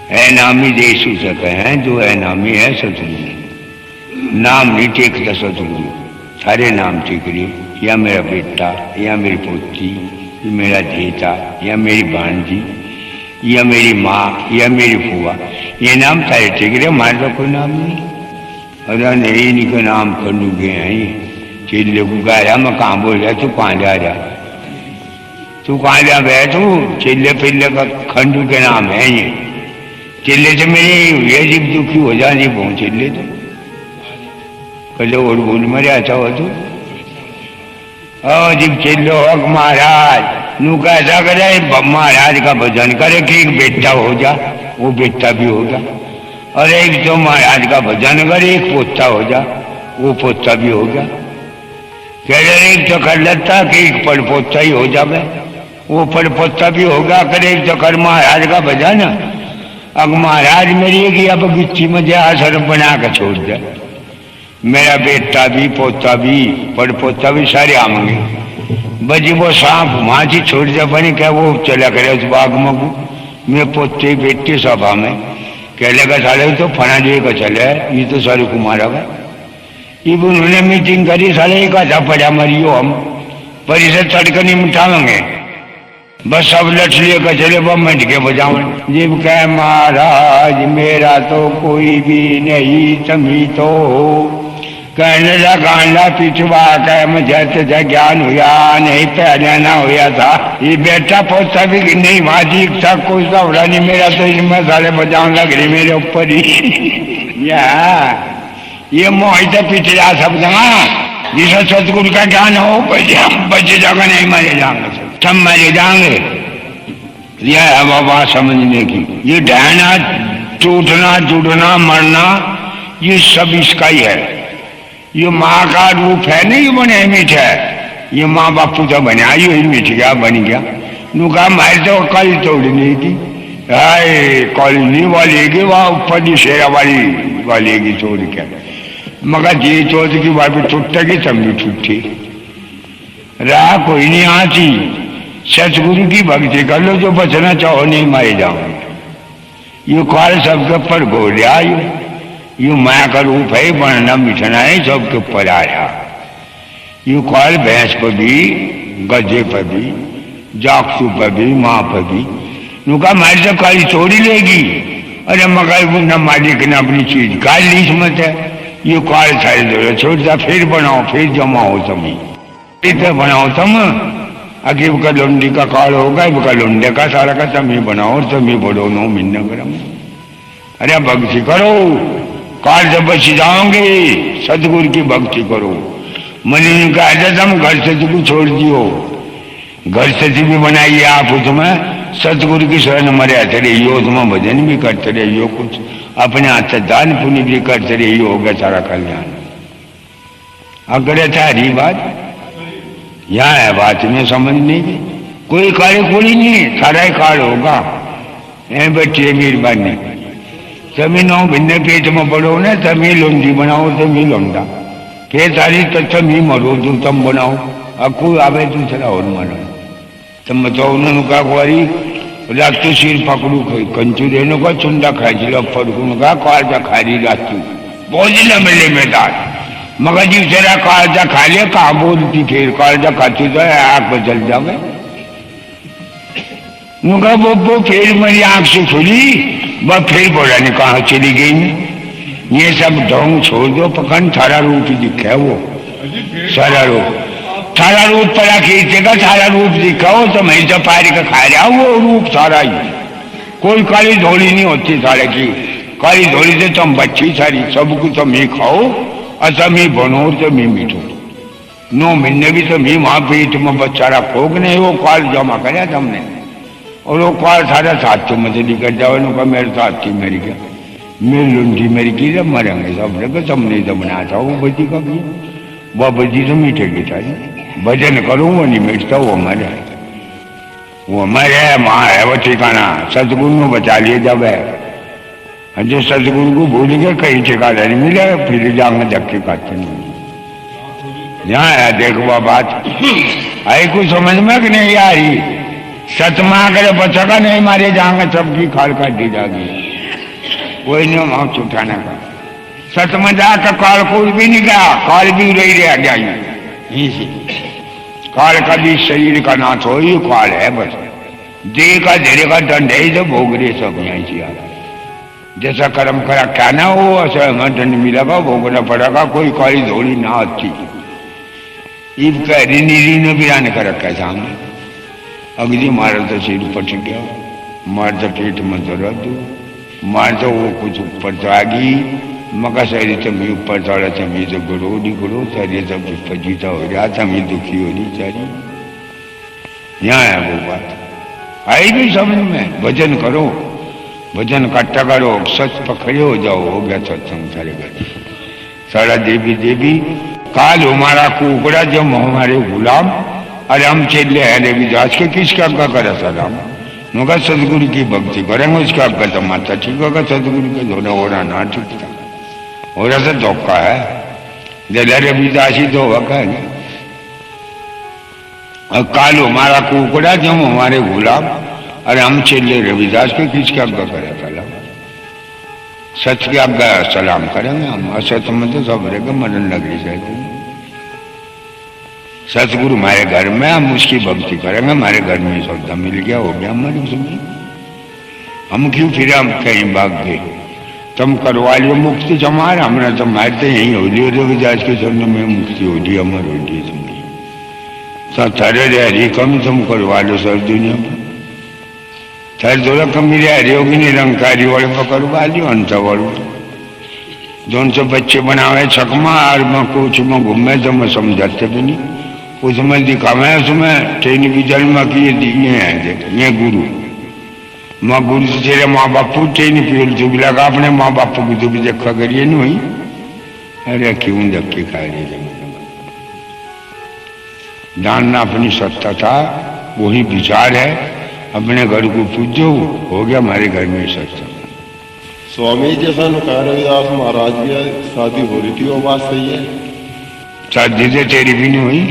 है नामी देश सके हैं, जो है नामी है सतगुरु। नाम नहीं टेकता सतगुरु, सारे नाम टेक रही, या मेरा बेटा, या मेरी पोती, या मेरा धेता, या मेरी भांजी, या मेरी माँ, या मेरी फुआ, ये नाम सारे टेक रहे, हमारे तो कोई नाम नहीं। अरे नहीं इनके नाम कर लूगे हैं। चिल्ले को गाया मैं कहाँ बोल रहा, तू कहाँ जा रहा, तू कहाँ जा बैठू? चिल्ले पिल्ले का खंडू के नाम है ये। चिल्ले से मेरी ये जीव दुखी हो जानी बहुत चिल्ले तो कहे और बोल मरे अच्छा हो तू जब चलो हक महाराज नू कैसा करे महाराज का भजन करे कि एक बेटा हो जा, वो बेटा भी होगा, और एक तो महाराज का भजन करे एक पोता हो जा, वो पोता भी होगा। कह रहे एक तो कर लेता कि एक पड़पोता ही हो जावे, वो पड़पोता भी होगा। करे एक तो कर महाराज का भजन, अब महाराज मेरी कि अब गिच्ची में जा सर बना के छोड़ दे, मेरा बेटा भी पोता भी पड़पोता भी सारे आवेंगे। बजी वो सांप वहां से छोड़ दे बनी क्या वो चला करे उस बाग में, मैं पोते बेटे सभा में कह लेगा साले तो फना जी का चले, ये तो सारे कुमारा का। ये उन्होंने मीटिंग करी, साले का था पड़ा मरियो हम परिषद सड़क नहीं मिटावेंगे, बस सब लठ लेकर चले वो मिट के बजाओ। जब कह महाराज मेरा तो कोई भी नहीं तमी तो कहने लगा पिछवा कह मुझे तो ज्ञान हुआ नहीं पहले ना हुआ था। ये बेटा पोता भी नहीं भाजी था कोई सवरा नहीं, मेरा तो इसमें सारे बजाने लग रही मेरे ऊपर ही। ये मोहित पिछड़ा सब जगह जिसे सतगुरु का ज्ञान हो बचे जगह नहीं मरे जाएंगे, सब मरे जाएंगे। यह है बाबा समझने की। ये ढहना टूटना जुड़ना मरना ये सब इसका ही है। ये माँ का रूप है नहीं, ये बने मीठ है, ये माँ बापू तो बना ये मीठ गया बन गया। नुका मार तो कल तोड़नी थी, कॉलोनी वालेगी वहाँ ऊपर शेरा वालेगी तोड़ के, मगर ये चोट की बात टूटेगी तब भी टूटी रहा कोई नहीं आती। सतगुरु की भक्ति कर लो, जो बचना चाहो नहीं मारे जाओगे। ये काल सबके ऊपर घोड़िया, यू माया का रूप है, बनना मिठना है सबके ऊपर आया। यू काल भैंस पर भी गधे पर भी जाकसू पर भी माँ पर भी नुका मारी तो काली चोरी लेगी। अरे मगर न मालिक ने अपनी चीज काल लीस मत है, ये काल सारे दो छोड़ता फिर बनाओ फिर जमाओ तमी इधर बनाओ तम आगे का लुंडी का काल होगा, इसका लुंडे का सारा का तमी बनाओ और तमी बढ़ो नो मिन्न करम। अरे भक्ति करो, काल जब बच जाओगे सतगुरु की भक्ति करो। मनी का हम घर से भी छोड़ दियो, घर से भी बनाइए आप, उसमें सतगुरु की शरण मरे आते रहियो, उसमें भजन भी करते रहियो, कुछ अपने हाथ से दान पुण्य भी करते रहियो, होगा सारा कल्याण। अगर सारी बात यहाँ है, बात में समझ नहीं, कोई कार्य कोई नहीं, सारा ही काल होगा। बच्चे मेहरबानी तभी नौ भिन्न पेट में पड़ो ने तभी लोंडी बनाओ तभी लोंडा, फिर सारी तभी मरो तुम तम बनाओ। अब कोई आवे तुम चला और मरो तम तो उन्होंने कहा कुआरी रातू सिर पकड़ू कंचू देने का चुंडा खाई चलो फड़कू कहा कालजा खा रही रातू बोझ न मिले मैदान, मगर जी तेरा कालजा खा लिया कहा बोलती फिर कालजा खाती तो आग पर जल जावे। वो फिर मेरी आंख से खुली, वह फिर बोला नहीं कहा चली गई। ये सब ढोंग छोड़ दो, पकड़ थारा रूप ही दिखा है, वो सारा रूप थारा रूप पड़ा खींचेगा, सारा रूप दिखाओ तो मैं तो पारी का खा रहा हूँ, वो रूप सारा ही। कोई काली धोली नहीं होती सारे की, काली धोली से तुम बच्ची सारी सब कुछ तुम ही खाओ और तुम ही बनो तो मैं मीठो नो मिलने भी तुम ही वहां पेट में बच्चा रखो नहीं, वो काल जमा कराया तुमने और वो काल सारा साथ तो मुझे निकल जाओ नुका मेरे साथ थी मेरी क्या मेरी लुंडी मेरी की जब मरेंगे सब लगे तुम नहीं तो बनाता वो बजी का भी वह बजी तो मीठेगी सारी भजन करूँ वो नहीं मिटता, वो मरे है माँ है वो ठिकाना सतगुरु ने बचा लिए जब है। जो सतगुरु को भूल गए कहीं ठिकाना नहीं मिले, फिर जाएंगे धक्के खाते नहीं। यहाँ है देखो बात आई कुछ समझ में कि नहीं आ रही, सतमा करे बचेगा नहीं मारे जाएंगे सबकी खाल काट दी जाएगी, कोई नहीं वहां छुटाने का। सतमा जाकर काल कोई भी नहीं गया, काल भी रही रह गया। काल का भी शरीर का नाश हो, ये काल है बस, देह का धीरे का दंड है जो भोग रहे सब यहाँ से आ रहा। जैसा कर्म करा क्या ना हो ऐसा हमें दंड मिलेगा, भोगना पड़ेगा, कोई काली धोली ना अच्छी। ईब कह रीनी ने भी आने कर रखा है अगली मारे तो सिर पट गया, मार तो पेट में दर्द, मार तो वो कुछ ऊपर तो आ गई, मका सारी तमी ऊपर चढ़ा तमी तो गुरो नहीं गुरो सारी सब फजीता हो रहा तमी दुखी हो नहीं चारी। यहाँ है वो बात आई भी समझ में। भजन करो, भजन कट्टा करो, सच पकड़े हो जाओ, हो गया सत्संग सारे घर। सारा देवी देवी काल हमारा कुकड़ा जब हमारे गुलाम अरे हम चले अरे विजाज के किसका अग्गा करा सलाम। मगर सदगुरु की भक्ति करेंगे उसका अग्गा तो माता ठीक होगा, सदगुरु के धोना होना ना ठीक था हो रहा था धोखा है जल विजासी तो होगा है। और काल हमारा कुकड़ा जब हमारे गुलाम अरे हम चले रविदास के किसके आज्ञा करे सलाम। सच की आज्ञा सलाम करेंगे हम, असत में तो सब रहेगा मदन नगरी से। सतगुरु हमारे घर में, हम उसकी भक्ति करेंगे, हमारे घर में सौदा मिल गया हो गया हमारे उसमें। हम क्यों फिर हम कहीं भाग गए। तुम करवा लियो मुक्ति जमार, हमने तो मारते यही हो लियो रविदास के चरण में मुक्ति हो ली अमर हो ली तुमने। थारे रह कम तुम करवा लो सब दुनिया में। थारे थोड़ा कमी रह रही होगी निरंकारी वाले पकड़वा लियो अंत वालों जोन से बच्चे बनावे छकमा और मैं कुछ में घूमे तो मैं समझाते भी नहीं। उसमें दिखावे उसमें ट्रेन भी जन्म किए दिए हैं ये गुरु माँ गुरु से तेरे माँ बापू ट्रेन पील तो भी लगा अपने माँ बापू की तो भी देखा करिए नहीं। अरे क्यों धक्के खा रहे जानना अपनी सत्ता था वही विचार है। अपने घर को पूजो हो गया हमारे घर में सत्ता। स्वामी जैसा कह रविदास महाराज की शादी हो रही थी वो बात सही है। शादी से तेरी भी नहीं हुई?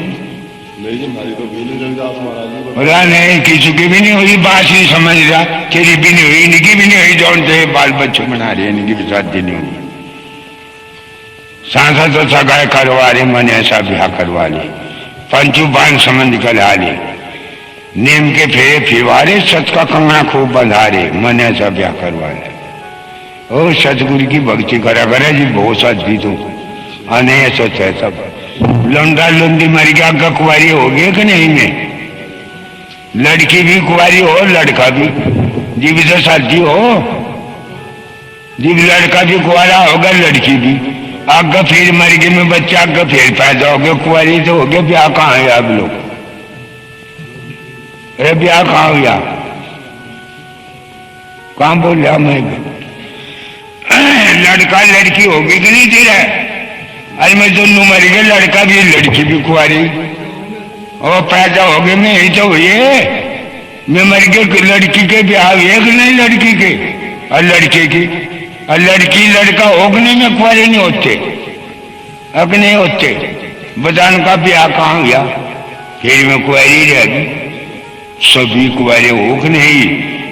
नहीं जी हमारी तो भी नहीं रविदास महाराज की। बोला नहीं किसी की भी नहीं हुई, बात नहीं समझ रहा। तेरी भी नहीं हुई, इनकी भी नहीं हुई, जौन से बाल बच्चे बना रहे इनकी भी शादी नहीं हुई। सांसद तो सगाई करवा रहे, मन ऐसा ब्याह करवा ले, पंचू बान समझ कर आ ले, नेम के फेरे फिरवारे, सच का कंगना खूब बंधारे, मन ऐसा ब्याह करवा ले। ओ सतगुरु की भक्ति करा करे जी बहुत साथ भी तो आने सच है सब। लौंडा लुंडी मर गया का कुंवारी हो गई कि नहीं में? लड़की भी कुंवारी हो लड़का भी, जीव से शादी हो, जीव लड़का भी कुंवारा होगा लड़की भी। आगे फिर मर गई में बच्चा आगे फिर पैदा हो गया कुंवारी तो हो गया। ब्याह कहाँ है आप लोग? अरे ब्याह कहाँ हो गया? कहाँ बोल रहा मैं? लड़का लड़की होगी कि नहीं तेरा? अरे मैं दोनों मर गए, लड़का भी लड़की भी कुंवारी और पैदा हो गए। मैं यही तो हुई है, मैं मर गए लड़की के ब्याह हुए कि नहीं लड़की के और लड़के की? और लड़की लड़का होगने में कुंवारे नहीं होते, अब नहीं होते। बदान का ब्याह कहाँ हुआ? फिर में कुंवारी रहेगी, सभी कुंवारे हो नहीं।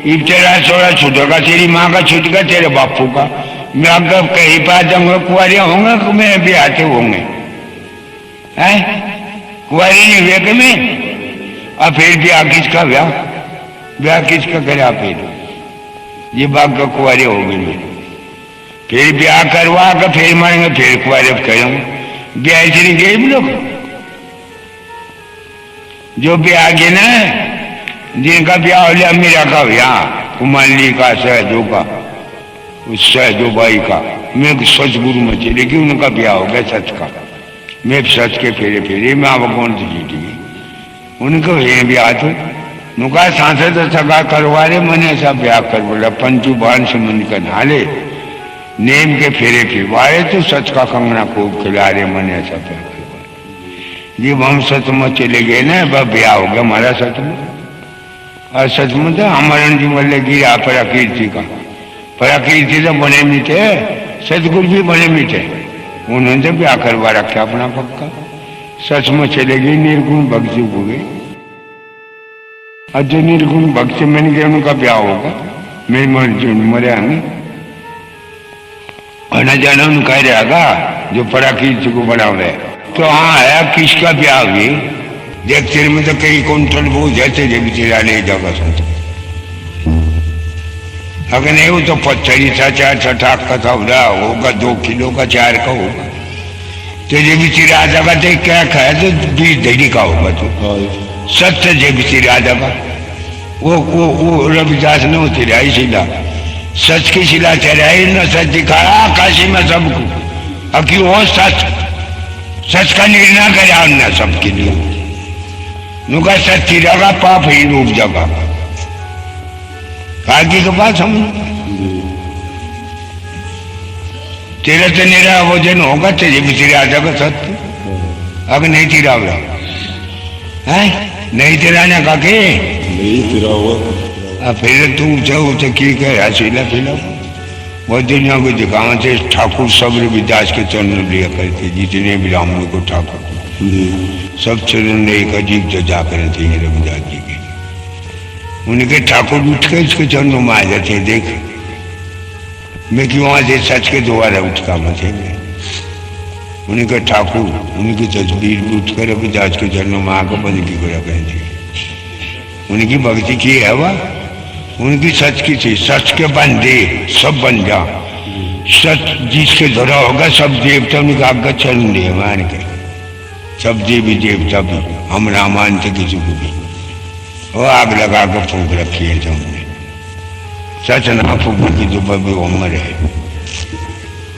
इब तेरा सोड़ा छूटेगा, तेरी माँ का छूटेगा, तेरे बापू का। मैं अगर कहीं पास जाऊंगा कुंवारे होंगे कि मैं भी आते होंगे? कुंवारी नहीं हुए कि मैं? और फिर ब्याह किसका ब्याह? ब्याह किसका करा? फिर ये बाग का कुंवारे हो गए, फिर ब्याह करवा कर फिर मारेंगे, फिर कुंवारे करेंगे। ब्याह से नहीं गए लोग जो ब्याह गए ना, जिनका ब्याह हो लिया मेरा का ब्याह, कुमारी का, सहजो का, उस सहजो भाई का, मैं सच गुरु में चले कि उनका ब्याह हो गया सच का। मैं सच के फेरे फेरे में आप कौन सी जीती उनको ये ब्याह तो नुका सांसद सगा करवा रहे, मैंने ऐसा ब्याह कर बोला। पंचू बान से मन कर नाले, नेम के फेरे फिरवाए तो सच का कंगना खूब खिला रहे, मैंने ऐसा ब्याह करवाया। जब हम सच में चले गए ना, वह ब्याह हो गया हमारा सच में। और सच में तो अमरण जी मल्ले गिरा प्रकीर्ति का, प्रकीर्ति तो बने मीठे, सतगुरु भी बने मीठे, उन्होंने तो ब्याह करवा रखा अपना पक्का। सच में चले गए, निर्गुण भक्ति हो गए। और जो निर्गुण भक्ति मन गए उनका ब्याह होगा, मेरे मरे आगे और न जाना उनका रहेगा जो प्रकीर्ति को बनावे। तो हाँ है किसका ब्याह हुई? देख तेरे में तो कई कुंटल वो जैसे जब तेरा ले जाएगा सोच। अगर नहीं हो तो 50 छठा का था होगा, 2 किलो का 4 का होगा। तो जब तेरा आ जाएगा तो क्या खाए तो 20 दही का होगा। तो सत्य जब तेरा आ जाएगा वो रविदास ने तेरा इसीला सच की शिला चढ़ाई न सच दिखाया काशी में सबको। अब क्यों हो सच, सच का निर्णय करा उनने सबके लिए। नुका सच्ची रगा पाप ही रूप जगह आगे के बात समझ। तेरा तो मेरा वजन होगा तेरे भी तेरा जाएगा सत्य। अगर नहीं तिरा है नहीं तिराने का के नहीं तिरा हुआ फिर तू जाओ तो की कह हसीला फिला बहुत दुनिया को दिखावा थे। ठाकुर सब रविदास के चरण लिया करते जितने भी ब्राह्मणों को ठाकुर सब चरण एक अजीब जजा करे थे रविदास जी के। उनके ठाकुर उठ के इसके चरणों में आ जाते। देख मैं क्यों वहां से सच के द्वारा उठता मुझे उनके ठाकुर उनकी तस्वीर उठ कर रविदास के चरणों में आकर बंद की करा करें। उनकी भक्ति की है वह उनकी सच की थी। सच के बंदे सब बन जा। सच जिसके धरा होगा सब देवता उनका आगे चरण दे मान के सब देवी देवता भी हम रामायण थे किसी को भी वो आग लगा कर फूक रखी है तुमने। सच ना फूकने की जो बबी उम्र है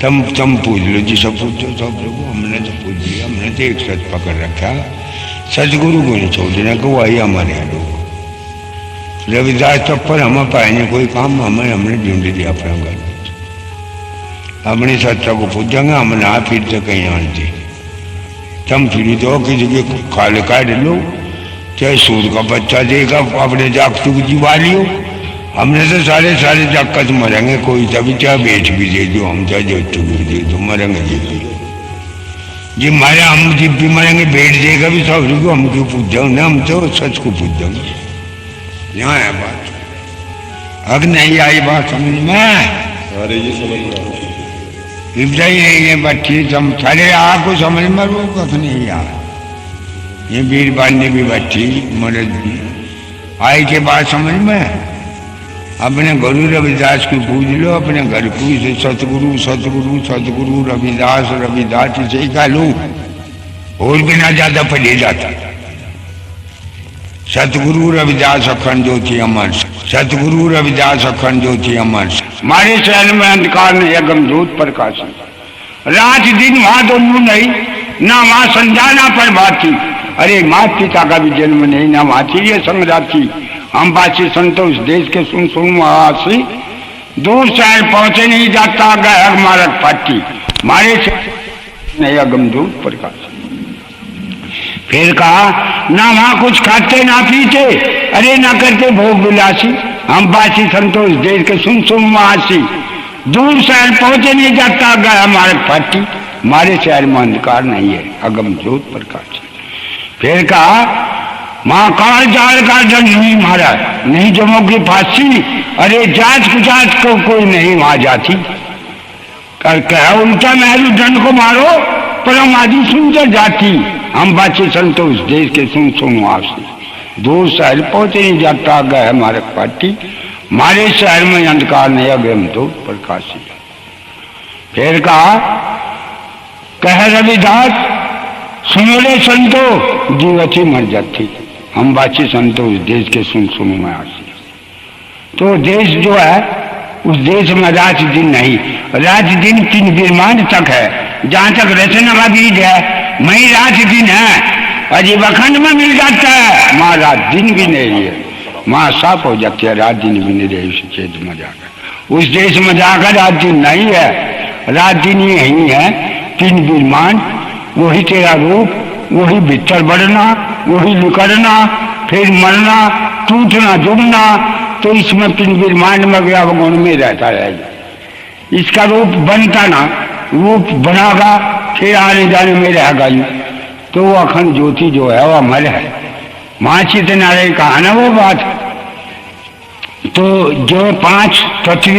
तुम पूछ लो जी सब पूछो सब लोग। हमने तो पूछ लिया हमने तो एक सच पकड़ रखा। सचगुरु को नहीं छोड़ देना कि वही हमारे लोग रविदास तक पर हम पाएंगे कोई काम हमें हमने ढूंढ लिया अपना घर अपनी सत्ता को पूछेंगे हम ना फिर तो कहीं आनते। तुम फिर तो किसी के खाले काट लो चाहे सूद का बच्चा देगा अपने जागतू को जीवा लियो। हमने तो सारे जागत मरेंगे कोई तभी चाहे बेच भी दे दो हम चाहे जो भी दे दो मरेंगे जी मारे हम जीप भी मरेंगे बेच देगा भी सब को हम क्यों पूछ जाओ हम तो सच को पूछ जाऊंगे। यहाँ है बात अब नहीं आई बात समझ में। अरे ये समझ में नहीं है बच्ची सारे आपको समझ में वो कख नहीं आ। ये वीर बांधी भी बच्ची मर्द भी आई के बाद समझ में। अपने गुरु रविदास को पूछ लो अपने घर को से सतगुरु सतगुरु सतगुरु रविदास रविदास से ही कह लो और बिना ज्यादा पढ़े जाता। सतगुरु रविदास अखंड ज्योति अमर सतगुरु रविदास अखंड ज्योति अमर। हमारे शहर में अंधकार ने अगम ज्योत प्रकाश रात दिन वहां दोनों नहीं ना वहां संध्या ना प्रभात थी। अरे माता पिता का भी जन्म नहीं ना वहां थी ये संगरात थी। हम बासी संतोष देश के सुन आसी दूर शहर पहुंचे नहीं जाता गए मारक पाटी मारे नहीं अगम दूत प्रकाश। फिर कहा ना वहां कुछ खाते ना पीते अरे ना करते भोग विलासी। हम बासी संतोष देश के सुन आसी दूर शहर पहुंचे नहीं जाता गए मारक पाटी मारे शहर में अंधकार नहीं है अगम ज्योत प्रकाश। फिर कहा माँ काल जाल का दंड नहीं मारा नहीं जमोगी फांसी। अरे जांच कुचाच को कोई नहीं वहां जाती कर कहा उल्टा महलू दंड को मारो परम आदि सुनकर जाती। हम बाची संतोष देश के सुन आसी दूर शहर पहुंचे नहीं जाता गए हमारे पार्टी हमारे शहर में अंधकार नहीं अगम दो प्रकाशी। फिर कहा कह रविदास सुनो रे संतो जीवती मर जाती। हम बाची संतोष देश के सुन में आसी। तो देश जो है उस देश में रात दिन नहीं रात दिन 3 ब्रह्मांड तक है। जहां तक रचना का बीज है वही रात दिन है। अजीब अखंड में मिल जाता है वहां रात दिन भी नहीं है। वहां साफ हो जाती है रात दिन भी नहीं रही उस चेत में जाकर। उस देश में जाकर रात दिन नहीं है रात दिन ही यही है। 3 ब्रह्मांड वही तेरा रूप वही भीतर बढ़ना वही निकलना फिर मरना टूटना जुड़ना। तो इसमें 3 ब्रह्मांड में गया गुण में रहता है। इसका रूप बनता ना रूप बनागा फिर आने जाने में रहेगा। तो वो अखंड ज्योति जो है वो अमर है। माँ चितनारायण कहा ना वो बात। तो जो 5 तत्व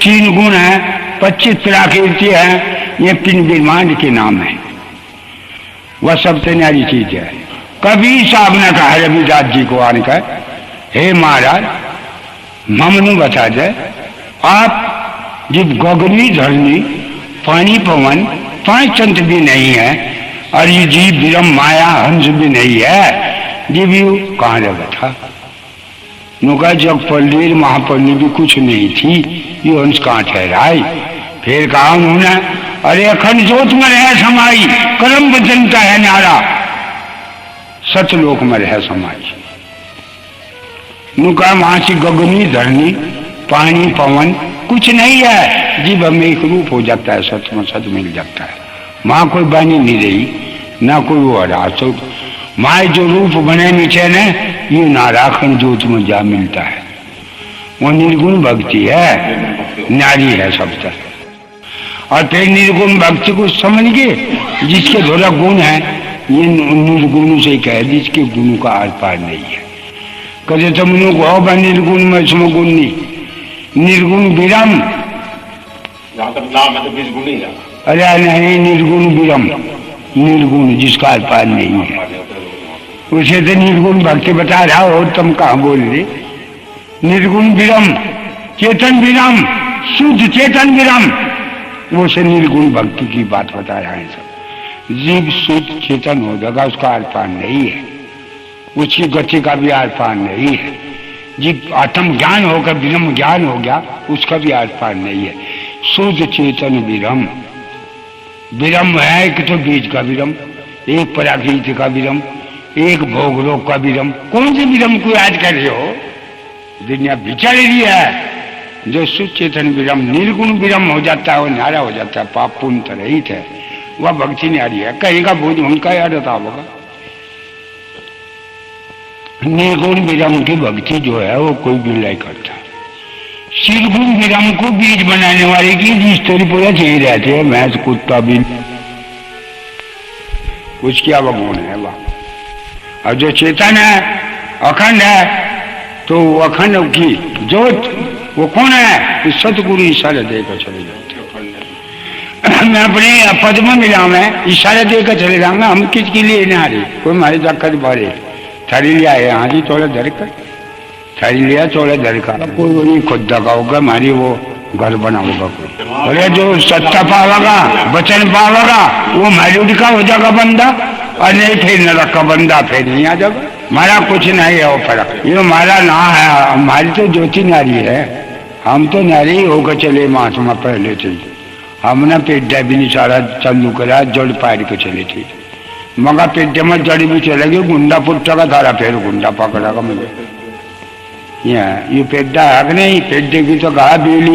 3 गुण है 25 प्राकृति है ये 3 ब्रह्मांड के नाम है। वह सबसे न्यारी चीज है। कभी साहब ने कहा रविदास जी को आनकर हे महाराज ममनु बता दे आप जब गगनी धरनी पानी पवन 5 तंत्र भी नहीं है और ये जीव विरम माया हंस भी नहीं है जीव कहाँ लगा था। नुका जब पल्लीर महापल्ली भी कुछ नहीं थी ये हंस कहाँ ठहराई। फिर कहा उन्होंने, अरे अखंड जोत में रह समाई, कर्म वचन का है नारा, सतलोक में रह समाई। कहा वहां से गगनी धरनी पानी पवन कुछ नहीं है, जीव हमें एक रूप हो जाता है, सत में सत मिल जाता है। माँ कोई बनी नहीं रही, ना कोई वो हरा। तो माँ जो रूप बने नीचे ने, ये नाराखंड जोत में जा मिलता है। वो निर्गुण भक्ति है, नारी है सब तरह। और फिर निर्गुण भक्ति को समझ के जिसके थोड़ा गुण है, ये निर्गुण से कहे जिसके गुण का आर पार नहीं है। कहे तुम लोग निर्गुण में इसमें गुण नहीं, निर्गुण विरम। नाम है तो बीस गुण ही है। अरे नहीं, निर्गुण विरम, निर्गुण जिसका आर पार नहीं है, उसे तो निर्गुण भक्ति बता रहा हो, तुम कहाँ बोल रहे। निर्गुण विरम, चेतन विरम, शुद्ध चेतन विरम, वो से निर्गुण भक्ति की बात बता रहा है सब। जीव शुद्ध चेतन हो जाएगा, उसका आर पार नहीं है, उसकी गति का भी आर पार नहीं है। जीव आत्म ज्ञान होकर विरम ज्ञान हो गया, उसका भी आर पार नहीं है। शुद्ध चेतन विरम, विरम है एक तो बीज का विरम, एक पराकृति का विरम, एक भोग रोग का विरम। कौन से विरम को याद कर रहे हो? दुनिया बिचड़ रही है। जो शुद्ध चेतन विरम निर्गुण विरम हो जाता है, वो न्यारा हो जाता है, पाप पुण्य रहित है, वह भक्ति न्यारी है। कहेगा बोझ उनका याद होता होगा। निर्गुण विरम की भक्ति जो है वो कोई भी नहीं करता। निर्गुण विरम को बीज बनाने वाले की जिस तरह पूरा चाहिए रहते हैं, भैंस कुत्ता भी उसकी अवगुण है वह। और जो चेतन है, अखंड है, तो अखंड की जोत वो कौन है? सतगुरु इशारा देकर चले जाते। मैं अपने पद में मिला, मैं इशारा देकर चले जाऊंगा। हम किसके लिए ना रहे, कोई हमारे चक्कर भरे थारी लिया है, हाँ जी थोड़ा धर कर थारी लिया, थोड़ा धर कर, कोई वो नहीं खुद दगा होगा, हमारी वो घर बना होगा कोई। अरे जो सत्ता पावेगा, वचन पावेगा, वो हमारी का हो जाएगा बंदा, और नहीं फिर नरक का बंदा फिर नहीं आ जाएगा। हमारा कुछ नहीं है वो फर्क, ये हमारा ना है। हमारी तो ज्योति नारी है, हम तो नारी होकर चले मास में पहले थे। हमने पेड्डा भी नहीं सारा चालू करा, जड़ पार के चले थे, मगर पेड्डे में जड़ भी चलेगी, गुंडा पुट्टा का धारा फिर गुंडा पकड़ा मुझे। ये पेड्डा है नहीं, पेड्डे की तो कहा बेली